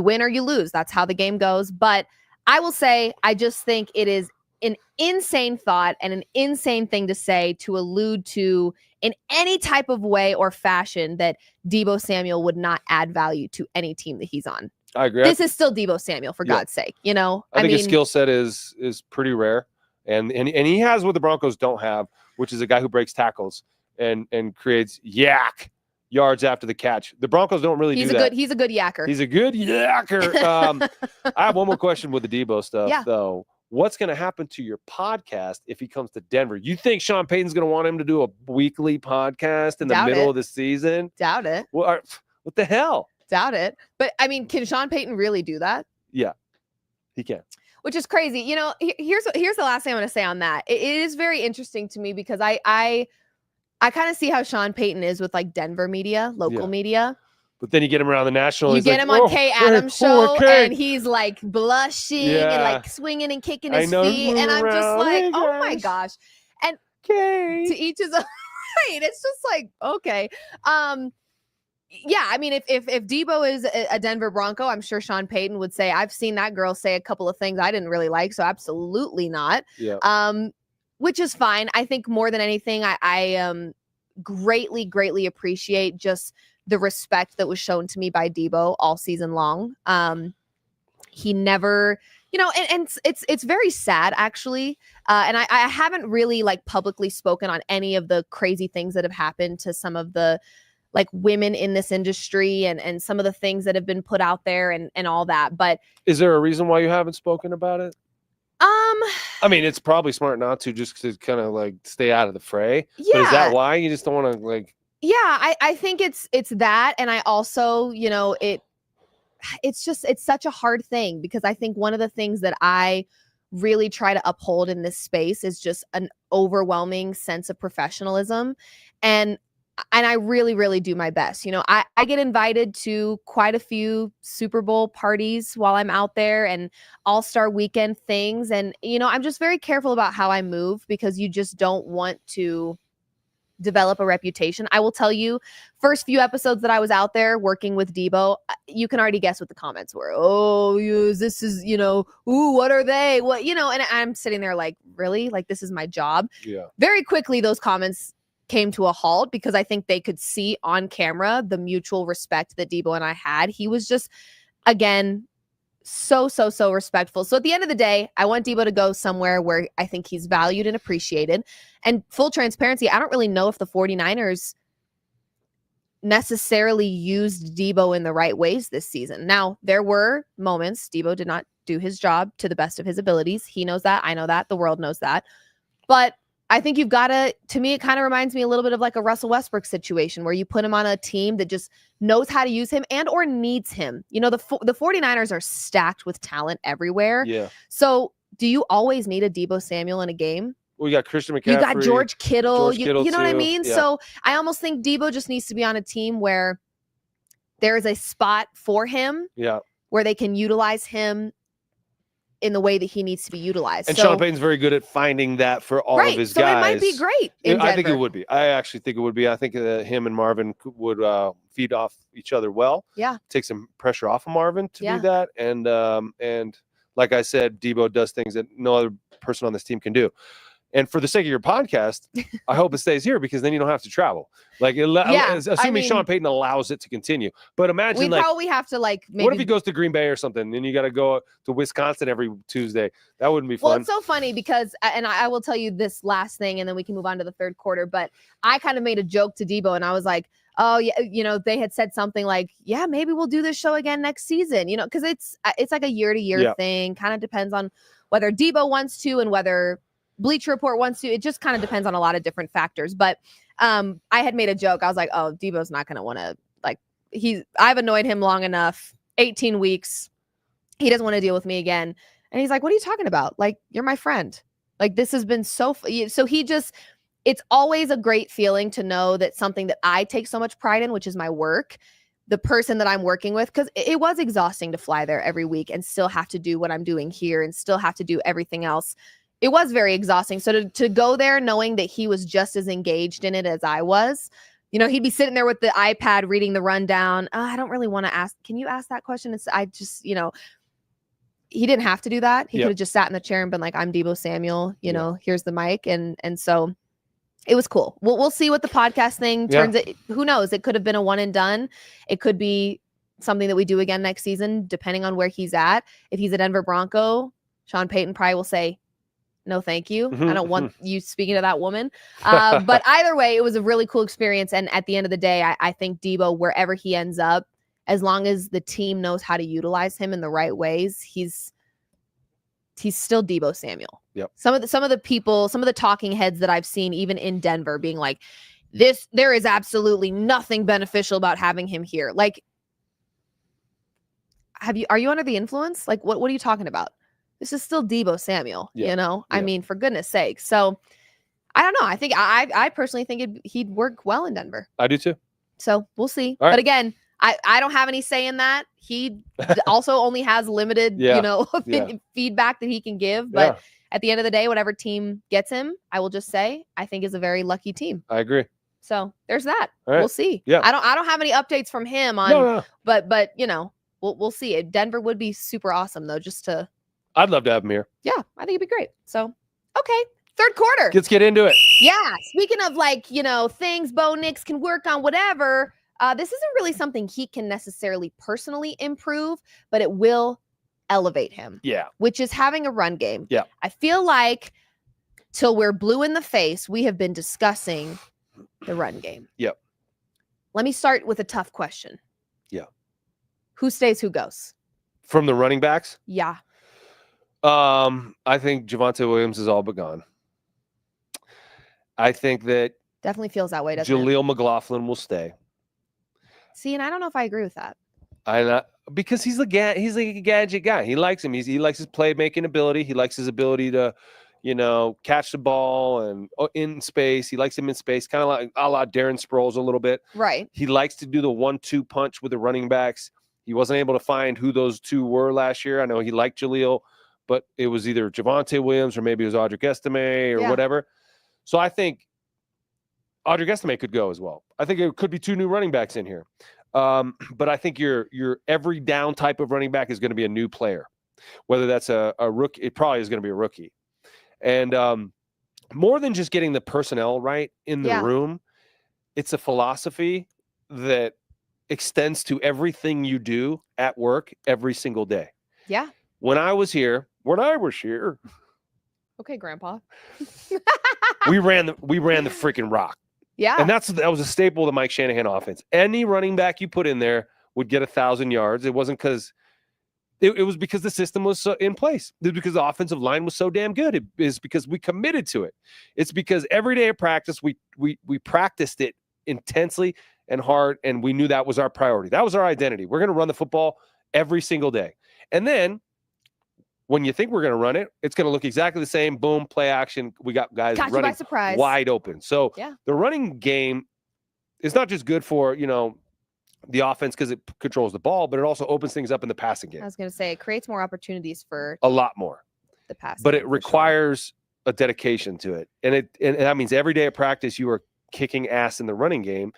win or you lose. That's how the game goes. But I will say, I just think it is an insane thought and an insane thing to say, to allude to in any type of way or fashion that Deebo Samuel would not add value to any team that he's on. I agree. This is still Deebo Samuel, for God's sake. I think his skill set is pretty rare, and he has what the Broncos don't have, which is a guy who breaks tackles and creates yards after the catch. The Broncos don't really do that. He's a good yacker. He's a good yacker. I have one more question with the Deebo stuff, though. What's going to happen to your podcast if he comes to Denver? You think Sean Payton's going to want him to do a weekly podcast in the middle of the season? Doubt it. What the hell? Doubt it. But, I mean, can Sean Payton really do that? Yeah, he can. Which is crazy. Here's the last thing I want to say on that. It is very interesting to me because I kind of see how Sean Payton is with like Denver media, local media. But then you get him around the national. You get him on Kay Adams' show, and he's like blushing and like swinging and kicking his feet, and I'm just like, oh my gosh. And to each his own. Right? It's just like, okay. Yeah, I mean, if Deebo is a Denver Bronco, I'm sure Sean Payton would say, I've seen that girl say a couple of things I didn't really like, so absolutely not. Yeah. Which is fine. I think more than anything, I greatly appreciate just the respect that was shown to me by Deebo all season long. He never, and it's very sad actually. And I haven't really like publicly spoken on any of the crazy things that have happened to some of the like women in this industry and some of the things that have been put out there and all that. But is there a reason why you haven't spoken about it? I mean, it's probably smart not to, just to kind of like stay out of the fray. Yeah. But is that why you just don't want to like? Yeah, I think it's that. And I also, it's such a hard thing because I think one of the things that I really try to uphold in this space is just an overwhelming sense of professionalism. And I really do my best. I get invited to quite a few Super Bowl parties while I'm out there and All-Star Weekend things. And, I'm just very careful about how I move because you just don't want to develop a reputation. I will tell you, first few episodes that I was out there working with Deebo, you can already guess what the comments were. Oh, this is, ooh, what are they? What, and I'm sitting there like, really? Like, this is my job? Yeah. Very quickly, those comments came to a halt because I think they could see on camera the mutual respect that Deebo and I had. He was just, again, so respectful. So at the end of the day, I want Deebo to go somewhere where I think he's valued and appreciated. And full transparency, I don't really know if the 49ers necessarily used Deebo in the right ways this season. Now, there were moments Deebo did not do his job to the best of his abilities. He knows that. I know that. The world knows that. But I think you've got to me, it kind of reminds me a little bit of like a Russell Westbrook situation where you put him on a team that just knows how to use him and or needs him. The 49ers are stacked with talent everywhere. Yeah. So do you always need a Deebo Samuel in a game? Well, you got Christian McCaffrey. You got George Kittle. You know what I mean? Yeah. So I almost think Deebo just needs to be on a team where there is a spot for him. Yeah. Where they can utilize him in the way that he needs to be utilized. And Sean Payton's very good at finding that for all of his guys. So it might be great in Denver. I think it would be. I actually think it would be. I think him and Marvin would feed off each other well. Yeah. Take some pressure off of Marvin to do that. And like I said, Deebo does things that no other person on this team can do. And for the sake of your podcast, I hope it stays here because then you don't have to travel. Like, assuming Sean Payton allows it to continue. But imagine, we probably have to maybe. What if he goes to Green Bay or something, and you got to go to Wisconsin every Tuesday? That wouldn't be fun. Well, it's so funny because, and I will tell you this last thing, and then we can move on to the third quarter. But I kind of made a joke to Deebo, and I was like, oh yeah, they had said something like, yeah, maybe we'll do this show again next season. Because it's like a year-to-year thing. Kind of depends on whether Deebo wants to and whether Bleacher Report wants to. It just kind of depends on a lot of different factors. But I had made a joke. I was like, oh, Deebo's not going to want to, I've annoyed him long enough, 18 weeks. He doesn't want to deal with me again. And he's like, what are you talking about? Like, you're my friend. Like, this has been so he just, it's always a great feeling to know that something that I take so much pride in, which is my work, the person that I'm working with, because it was exhausting to fly there every week and still have to do what I'm doing here and still have to do everything else. It was very exhausting. So to go there knowing that he was just as engaged in it as I was, he'd be sitting there with the iPad reading the rundown. I don't really want to ask. Can you ask that question? I just, he didn't have to do that. He could have just sat in the chair and been like, I'm Deebo Samuel, here's the mic. And so it was cool. We'll see what the podcast thing turns it. Who knows? It could have been a one and done. It could be something that we do again next season, depending on where he's at. If he's a Denver Bronco, Sean Payton probably will say, no, thank you. I don't want you speaking to that woman. But either way, it was a really cool experience. And at the end of the day, I think Deebo, wherever he ends up, as long as the team knows how to utilize him in the right ways, he's still Deebo Samuel. Yep. Some of the people, some of the talking heads that I've seen, even in Denver, being like, there is absolutely nothing beneficial about having him here. Like, are you under the influence? Like, what are you talking about? This is still Deebo Samuel, I mean, for goodness sake. So I don't know. I think I personally think he'd work well in Denver. I do too. So we'll see. All right. But again, I don't have any say in that. He also only has limited, feedback that he can give. But at the end of the day, whatever team gets him, I will just say, I think is a very lucky team. I agree. So there's that. Right. We'll see. Yeah. I don't have any updates from him on, No. but we'll see. Denver would be super awesome though, I'd love to have him here. Yeah, I think it'd be great. So, okay. Third quarter. Let's get into it. Yeah. Speaking of things Bo Nix can work on, whatever, this isn't really something he can necessarily personally improve, but it will elevate him. Yeah. Which is having a run game. Yeah. I feel like till we're blue in the face, we have been discussing the run game. Yep. Let me start with a tough question. Yeah. Who stays, who goes? From the running backs? Yeah. I think Javonte Williams is all but gone. I think that definitely feels that way, doesn't it? Jaleel McLaughlin will stay. See, and I don't know if I agree with that. Because he's like a gadget guy. He likes him. He likes his playmaking ability. He likes his ability to, catch the ball and in space. He likes him in space, kind of like a la Darren Sproles a little bit. Right. He likes to do the 1-2 punch with the running backs. He wasn't able to find who those two were last year. I know he liked Jaleel, but it was either Javonte Williams or maybe it was Audric Estime or whatever. So I think Audric Estime could go as well. I think it could be two new running backs in here. But I think your every down type of running back is going to be a new player, whether that's a rookie. It probably is going to be a rookie. And more than just getting the personnel right in the room, it's a philosophy that extends to everything you do at work every single day. Yeah. When I was here. Okay, Grandpa. we ran the freaking rock. Yeah. And that was a staple of the Mike Shanahan offense. Any running back you put in there would get 1,000 yards. It wasn't because it was because the system was so in place. It was because the offensive line was so damn good. It is because we committed to it. It's because every day of practice we practiced it intensely and hard, and we knew that was our priority. That was our identity. We're going to run the football every single day. And then when you think we're going to run it, it's going to look exactly the same. Boom, play action. We got guys running by surprise, wide open. So the running game is not just good for, the offense because it controls the ball, but it also opens things up in the passing game. I was going to say it creates more opportunities for a lot more. The pass. But it requires a dedication to it. And that means every day of practice you are kicking ass in the running game.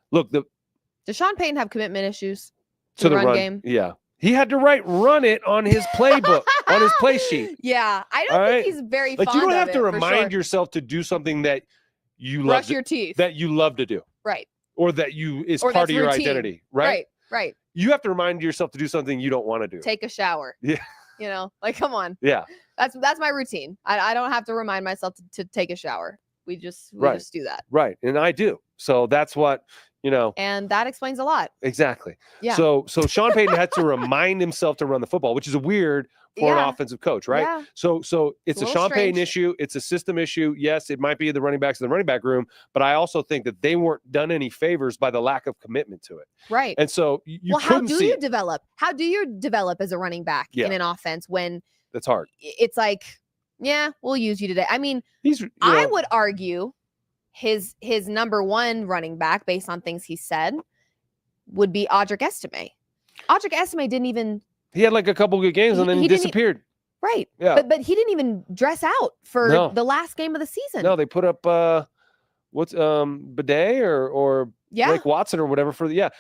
Look, does Sean Payton have commitment issues to the run game? Yeah. He had to run it on his playbook, on his play sheet. Yeah. I don't think he's very fond of it. You don't have to remind yourself to do something that you love. Brush your teeth. That you love to do. Right. Or that is part of your identity. Right. Right. You have to remind yourself to do something you don't want to do. Take a shower. Yeah. Come on. Yeah. That's my routine. I don't have to remind myself to take a shower. We just do that. Right. And I do. So that's what, And that explains a lot. Exactly. Yeah. So Sean Payton had to remind himself to run the football, which is weird for an offensive coach, right? Yeah. So it's a Sean Payton issue. It's a system issue. Yes, it might be the running backs in the running back room, but I also think that they weren't done any favors by the lack of commitment to it. Right. And so how do you develop? How do you develop as a running back in an offense when that's hard? It's like, we'll use you today. I mean, I would argue his number one running back based on things he said would be Audric Estime. Audric Estime didn't even. He had like a couple good games and then he disappeared. Right. Yeah. But he didn't even dress out for the last game of the season. No, they put up Bidet or Blake Watson or whatever for the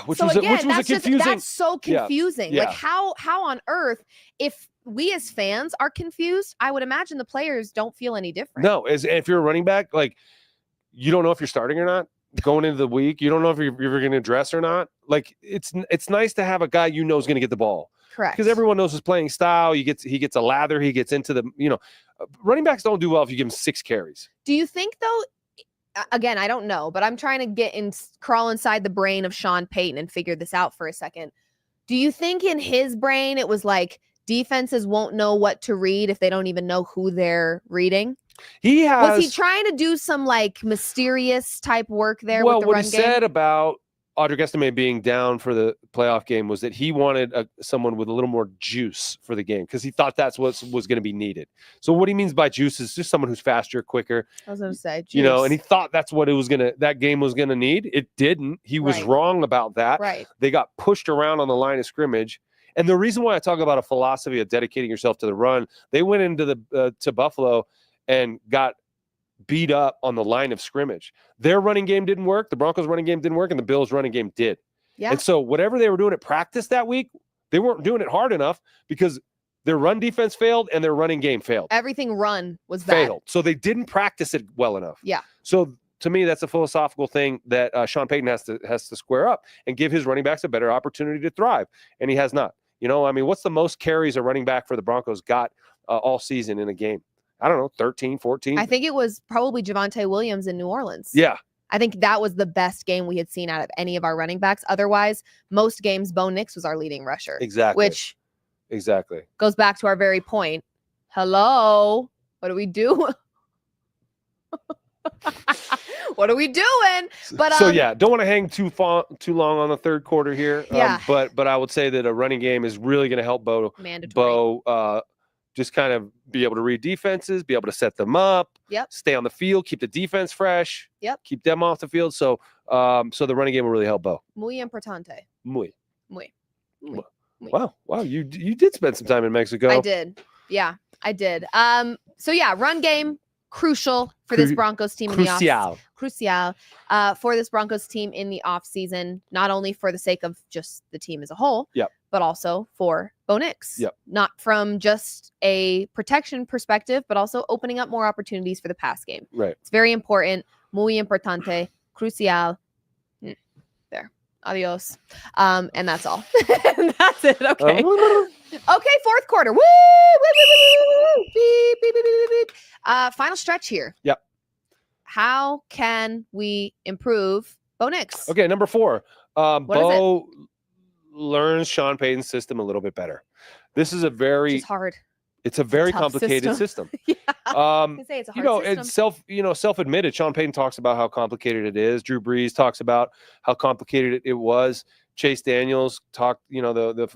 which was a confusing. That's so confusing. Yeah. Like how on earth, if we as fans are confused, I would imagine the players don't feel any different. No, if you're a running back, like you don't know if you're starting or not going into the week. You don't know if you're going to dress or not. Like it's nice to have a guy you know is going to get the ball. Correct. Because everyone knows his playing style. He gets a lather. He gets into the, running backs don't do well if you give him 6 carries. Do you think though, again, I don't know, but I'm trying to crawl inside the brain of Sean Payton and figure this out for a second. Do you think in his brain it was like defenses won't know what to read if they don't even know who they're reading? Was he trying to do some like mysterious type work there with the run game? Well, what he said about Audric Estime being down for the playoff game was that he wanted someone with a little more juice for the game because he thought that's what was going to be needed. So what he means by juice is just someone who's faster, quicker. I was going to say, juice. And he thought that's what that game was going to need. It didn't. He was wrong about that. Right. They got pushed around on the line of scrimmage. And the reason why I talk about a philosophy of dedicating yourself to the run, they went into to Buffalo and got beat up on the line of scrimmage. Their running game didn't work. The Broncos running game didn't work, and the Bills running game did. Yeah. And so whatever they were doing at practice that week, they weren't doing it hard enough because their run defense failed and their running game failed. Everything run was bad. Failed. So they didn't practice it well enough. Yeah. So to me, that's a philosophical thing that Sean Payton has to square up and give his running backs a better opportunity to thrive, and he has not. What's the most carries a running back for the Broncos got all season in a game? I don't know, 13, 14. I think it was probably Javonte Williams in New Orleans. Yeah. I think that was the best game we had seen out of any of our running backs. Otherwise, most games, Bo Nix was our leading rusher. Exactly. Which goes back to our very point. Hello, what do we do? What are we doing? But don't want to hang too long on the third quarter here. Yeah. But I would say that a running game is really going to help Bo. Mandatory. Just kind of be able to read defenses, be able to set them up, stay on the field, keep the defense fresh, keep them off the field. So the running game will really help Bo. Muy importante. Muy. Wow, you did spend some time in Mexico. I did. Yeah, I did. Run game, crucial for this Broncos team in the off. Crucial for this Broncos team in the off season, not only for the sake of just the team as a whole, but also for Bo Nix. Not from just a protection perspective, but also opening up more opportunities for the pass game. Right. It's very important. Muy importante. Crucial. There. Adios. And that's all. That's it. Okay. Okay, fourth quarter. Woo! Woo! Beep, beep, beep, beep, beep. Final stretch here. Yep. How can we improve Bo Nix? Okay, number 4. Bo learns Sean Payton's system a little bit better. This is hard. It's a very complicated system. Yeah. I say it's a hard system. It's self-admitted. Sean Payton talks about how complicated it is. Drew Brees talks about how complicated it was. Chase Daniels talked,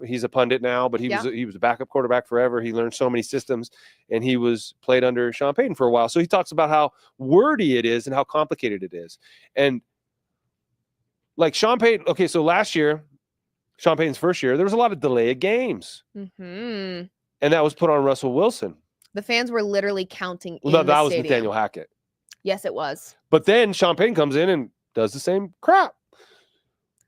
he's a pundit now, but he was a backup quarterback forever. He learned so many systems, and he was played under Sean Payton for a while. So he talks about how wordy it is and how complicated it is. And like Sean Payton, okay, so last year, Sean Payton's first year, there was a lot of delay of games. Mm-hmm. And that was put on Russell Wilson. The fans were literally counting in that the was stadium. Nathaniel Hackett. Yes, it was. But then Sean Payton comes in and does the same crap.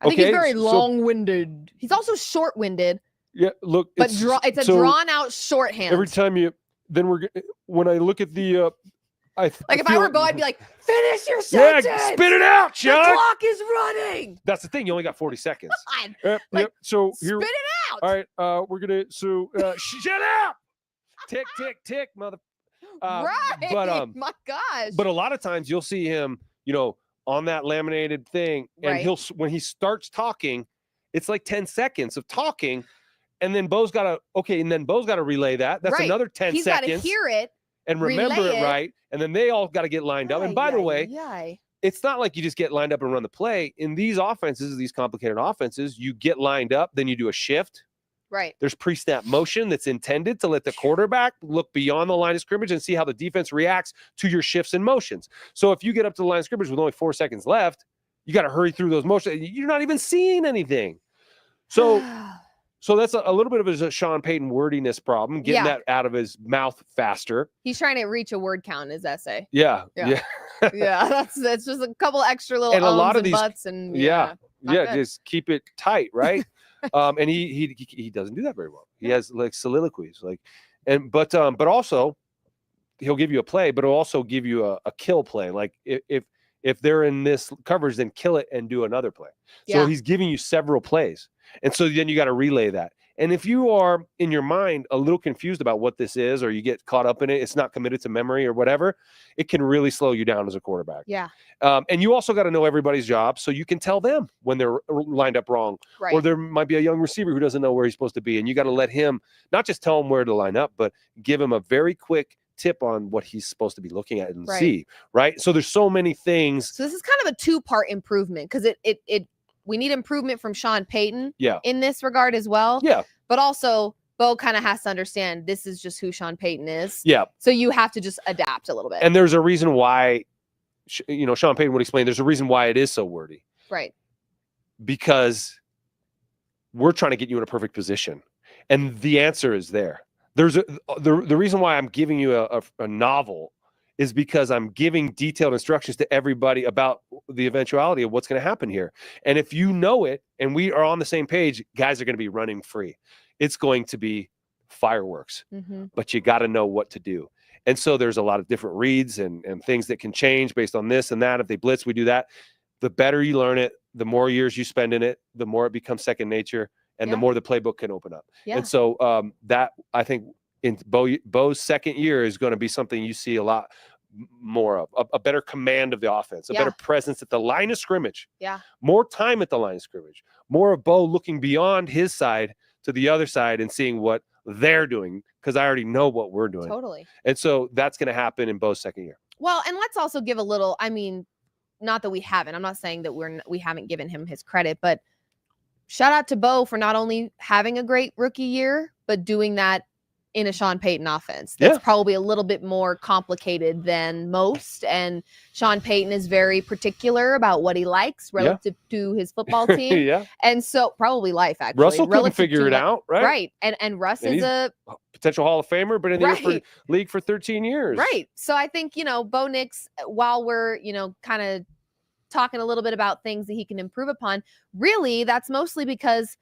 I think he's very long-winded. He's also short-winded. Yeah, look. But it's a drawn-out shorthand. Every time when I look at the... if I were Bo, I'd be like, finish your sentence! Yeah, spit it out, Sean! The clock is running! That's the thing. You only got 40 seconds. So here, spit it out! All right, we're going to... shut up! Tick, tick, tick, mother... right. But, my gosh. But a lot of times you'll see him, on that laminated thing, and when he starts talking, it's like 10 seconds of talking, and then Bo's got to relay that. That's another 10 He's seconds. He's got to hear it and remember it right, and then they all got to get lined up. And by the way, it's not like you just get lined up and run the play. In these offenses, these complicated offenses, you get lined up, then you do a shift. Right. There's pre-snap motion that's intended to let the quarterback look beyond the line of scrimmage and see how the defense reacts to your shifts and motions. So if you get up to the line of scrimmage with only 4 seconds left, You got to hurry through those motions. You're not even seeing anything. So that's a little bit of a Sean Payton wordiness problem, getting that out of his mouth faster. He's trying to reach a word count in his essay. Yeah. Yeah. That's just a couple extra little and a lot of these buts and just keep it tight, right? And he doesn't do that very well. He has like soliloquies, but also he'll give you a play, but he'll also give you a kill play. Like if they're in this coverage, then kill it and do another play. So he's giving you several plays. And so then you got to relay that. And if you are in your mind a little confused about what this is, or you get caught up in it, it's not committed to memory or whatever, it can really slow you down as a quarterback. Yeah. And you also got to know everybody's job, so you can tell them when they're lined up wrong. Right. Or there might be a young receiver who doesn't know where he's supposed to be. And you got to let him not just tell him where to line up, but give him a very quick tip on what he's supposed to be looking at and see. Right. So there's so many things. So this is kind of a two-part improvement, because we need improvement from Sean Payton in this regard as well. Yeah. But also, Bo kind of has to understand this is just who Sean Payton is. Yeah. So you have to just adapt a little bit. And there's a reason why, Sean Payton would explain, there's a reason why it is so wordy. Right. Because we're trying to get you in a perfect position. And the answer is there. The reason why I'm giving you a novel is because I'm giving detailed instructions to everybody about the eventuality of what's going to happen here. And if you know it and we are on the same page, guys are going to be running free. It's going to be fireworks, but you got to know what to do. And so there's a lot of different reads and things that can change based on this and that. If they blitz, we do that. The better you learn it, the more years you spend in it, the more it becomes second nature, and the more the playbook can open up. Yeah. And so that, I think, in Bo's second year is going to be something you see a lot more of, a better command of the offense, a better presence at the line of scrimmage, more time at the line of scrimmage, more of Bo looking beyond his side to the other side and seeing what they're doing, because I already know what we're doing. Totally. And so that's going to happen in Bo's second year. Well, and let's also give a little, not that we haven't, I'm not saying that we haven't given him his credit, but shout out to Bo for not only having a great rookie year, but doing that in a Sean Payton offense. That's probably a little bit more complicated than most. And Sean Payton is very particular about what he likes relative to his football team. And so probably life, actually. Russell couldn't figure it out, right? Right. And Russ is a potential Hall of Famer, but in the league for 13 years. Right. So I think, Bo Nix, while we're, kind of talking a little bit about things that he can improve upon, really that's mostly because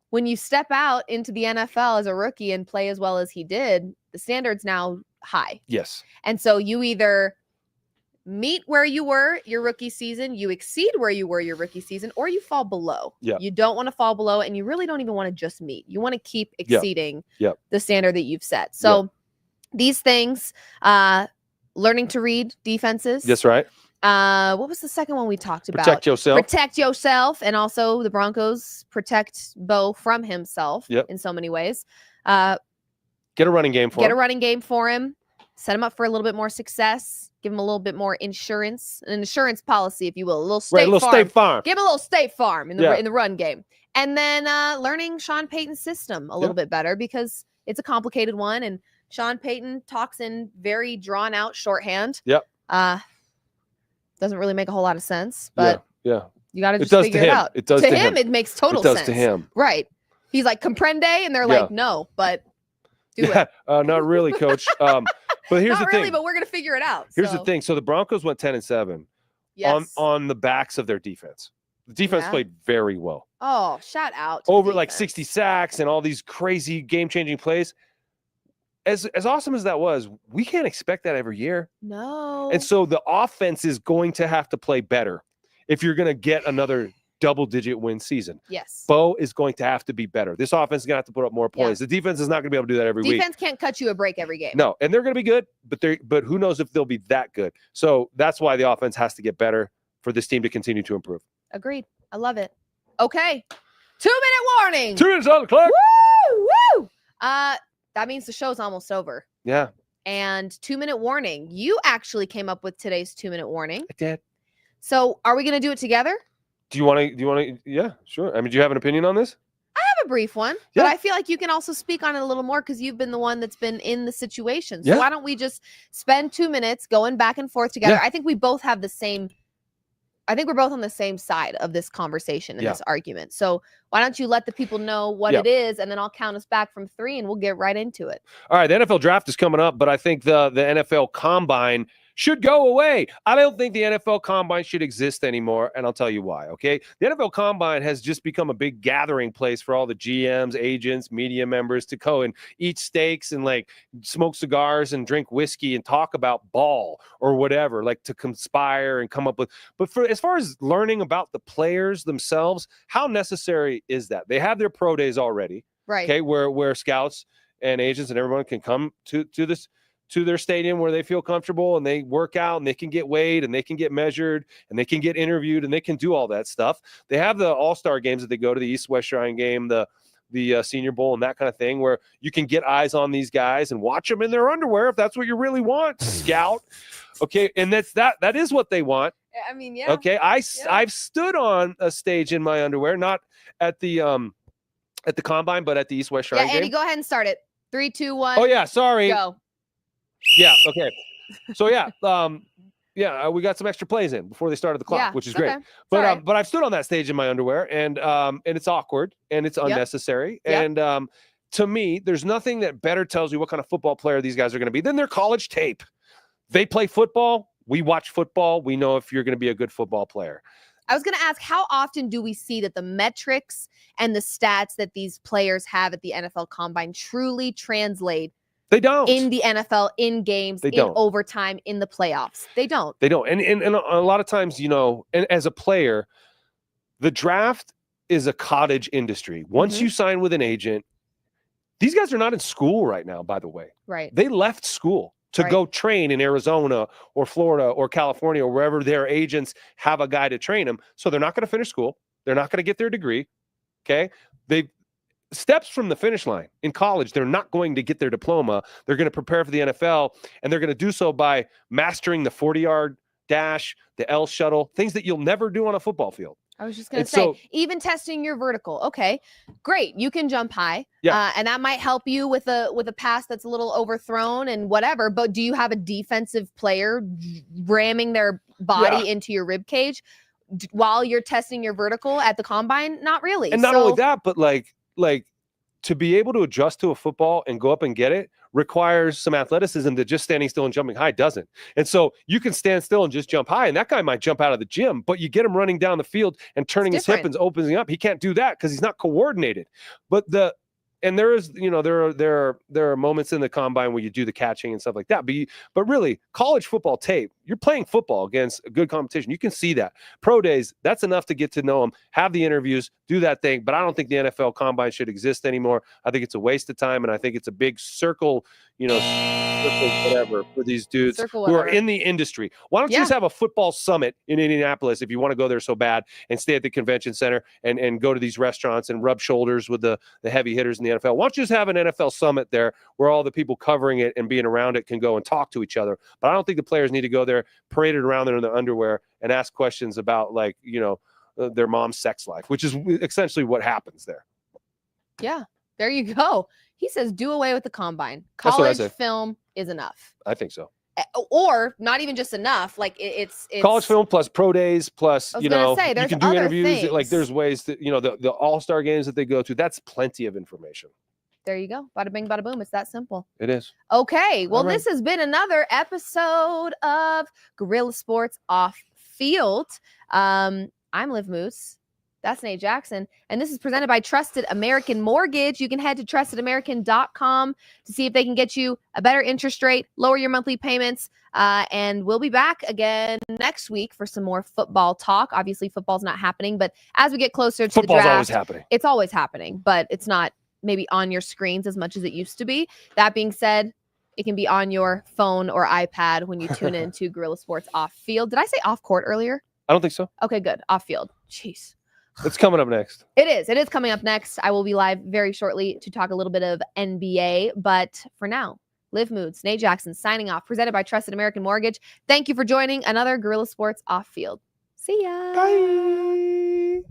when you step out into the NFL as a rookie and play as well as he did, the standard's now high. Yes. And so you either meet where you were your rookie season, you exceed where you were your rookie season, or you fall below. Yeah. You don't want to fall below, and you really don't even want to just meet. You want to keep exceeding the standard that you've set. So these things, learning to read defenses. That's right. What was the second one we talked about? Protect yourself. Protect yourself. And also the Broncos protect Bo from himself in so many ways. Get a running game for him. Get a running game for him. Set him up for a little bit more success. Give him a little bit more insurance, an insurance policy, if you will. A little State Farm. State Farm. Give him a little State Farm in the run game. And then learning Sean Payton's system a little bit better, because it's a complicated one. And Sean Payton talks in very drawn out shorthand. Yep. Doesn't really make a whole lot of sense, but you got to just figure it out. It does to him. It makes total sense. It does to him. Right. He's like, comprende, and they're like, no, but do it. Not really, coach. But here's the thing. But we're going to figure it out. Here's the thing. So the Broncos went 10-7 on the backs of their defense. The defense played very well. Oh, shout out. Over like 60 sacks and all these crazy game-changing plays. As awesome as that was, we can't expect that every year. No. And so the offense is going to have to play better if you're going to get another double-digit win season. Yes. Bo is going to have to be better. This offense is going to have to put up more points. The defense is not going to be able to do that every week. Defense can't cut you a break every game. No, and they're going to be good, but who knows if they'll be that good. So that's why the offense has to get better for this team to continue to improve. Agreed. I love it. Okay. 2-minute warning. 2 minutes on the clock. Woo! That means the show's almost over. Yeah. And 2-minute warning. You actually came up with today's 2-minute warning. I did. So are we going to do it together? Do you want to? Yeah, sure. Do you have an opinion on this? I have a brief one, but I feel like you can also speak on it a little more because you've been the one that's been in the situation. So why don't we just spend 2 minutes going back and forth together? I think we both have the same I think we're both on the same side of this conversation and this argument. So why don't you let the people know what it is, and then I'll count us back from 3 and we'll get right into it. All right, the NFL draft is coming up, but I think the NFL Combine should go away. I don't think the NFL Combine should exist anymore, and I'll tell you why, okay? The NFL Combine has just become a big gathering place for all the GMs, agents, media members to go and eat steaks and, like, smoke cigars and drink whiskey and talk about ball or whatever, like, to conspire and come up with. But for as far as learning about the players themselves, how necessary is that? They have their pro days already, right? Okay, where scouts and agents and everyone can come to their stadium where they feel comfortable, and they work out, and they can get weighed, and they can get measured, and they can get interviewed, and they can do all that stuff. They have the all-star games that they go to, the East-West Shrine game, the Senior Bowl, and that kind of thing, where you can get eyes on these guys and watch them in their underwear if that's what you really want, scout. Okay, and that is what they want. I mean, yeah. Okay, I've stood on a stage in my underwear, not at the Combine, but at the East-West Shrine game. Andy, go ahead and start it. 3, 2, 1. Oh yeah, sorry. Go. Yeah. Okay. So we got some extra plays in before they started the clock, which is great. Okay. But I've stood on that stage in my underwear, and it's awkward and it's unnecessary. And to me, there's nothing that better tells you what kind of football player these guys are going to be than their college tape. They play football. We watch football. We know if you're going to be a good football player. I was going to ask, how often do we see that the metrics and the stats that these players have at the NFL Combine truly translate? They don't. In the NFL, in games, in overtime, in the playoffs. They don't. They don't. And a lot of times, and as a player, the draft is a cottage industry. Once you sign with an agent, these guys are not in school right now, by the way. Right. They left school to go train in Arizona or Florida or California or wherever their agents have a guy to train them. So they're not going to finish school. They're not going to get their degree. Okay. Steps from the finish line in college, they're not going to get their diploma. They're going to prepare for the NFL, and they're going to do so by mastering the 40-yard dash, the L shuttle, things that you'll never do on a football field. I was just going to say, even testing your vertical. Okay, great. You can jump high, and that might help you with a pass that's a little overthrown and whatever. But do you have a defensive player ramming their body into your rib cage while you're testing your vertical at the Combine? Not really. And not only that, but like to be able to adjust to a football and go up and get it requires some athleticism that just standing still and jumping high doesn't. And so you can stand still and just jump high, and that guy might jump out of the gym, but you get him running down the field and turning his hip and opening up. He can't do that because he's not coordinated. But there are moments in the Combine where you do the catching and stuff like that. But really, college football tape, you're playing football against a good competition. You can see that. Pro days, that's enough to get to know them, have the interviews, do that thing. But I don't think the NFL Combine should exist anymore. I think it's a waste of time, and I think it's a big circle, whatever for these dudes who are in the industry. Why don't you just have a football summit in Indianapolis if you want to go there so bad, and stay at the convention center and go to these restaurants and rub shoulders with the heavy hitters in the NFL? Why don't you just have an NFL summit there where all the people covering it and being around it can go and talk to each other? But I don't think the players need to go there, paraded around there in their underwear, and ask questions about their mom's sex life, which is essentially what happens there. Yeah, there you go. He says, do away with the Combine. College film is enough. I think so. Or not even just enough. Like it's college film plus pro days plus, you can do interviews. Things. Like there's ways that, the all-star games that they go to, that's plenty of information. There you go. Bada bing, bada boom. It's that simple. It is. Okay. Well, this has been another episode of Guerrilla Sports Off Field. I'm Liv Moose. That's Nate Jackson. And this is presented by Trusted American Mortgage. You can head to trustedamerican.com to see if they can get you a better interest rate, lower your monthly payments. And we'll be back again next week for some more football talk. Obviously, football's not happening, but as we get closer to the draft, always happening. It's always happening, but it's not maybe on your screens as much as it used to be. That being said, it can be on your phone or iPad when you tune in to Guerrilla Sports Off Field. Did I say off court earlier? I don't think so. Okay, good. Off field. Jeez. It's coming up next. It is coming up next. I will be live very shortly to talk a little bit of NBA. But for now, Liv Moods, Nate Jackson signing off, presented by Trusted American Mortgage. Thank you for joining another Guerrilla Sports Off Field. See ya. Bye.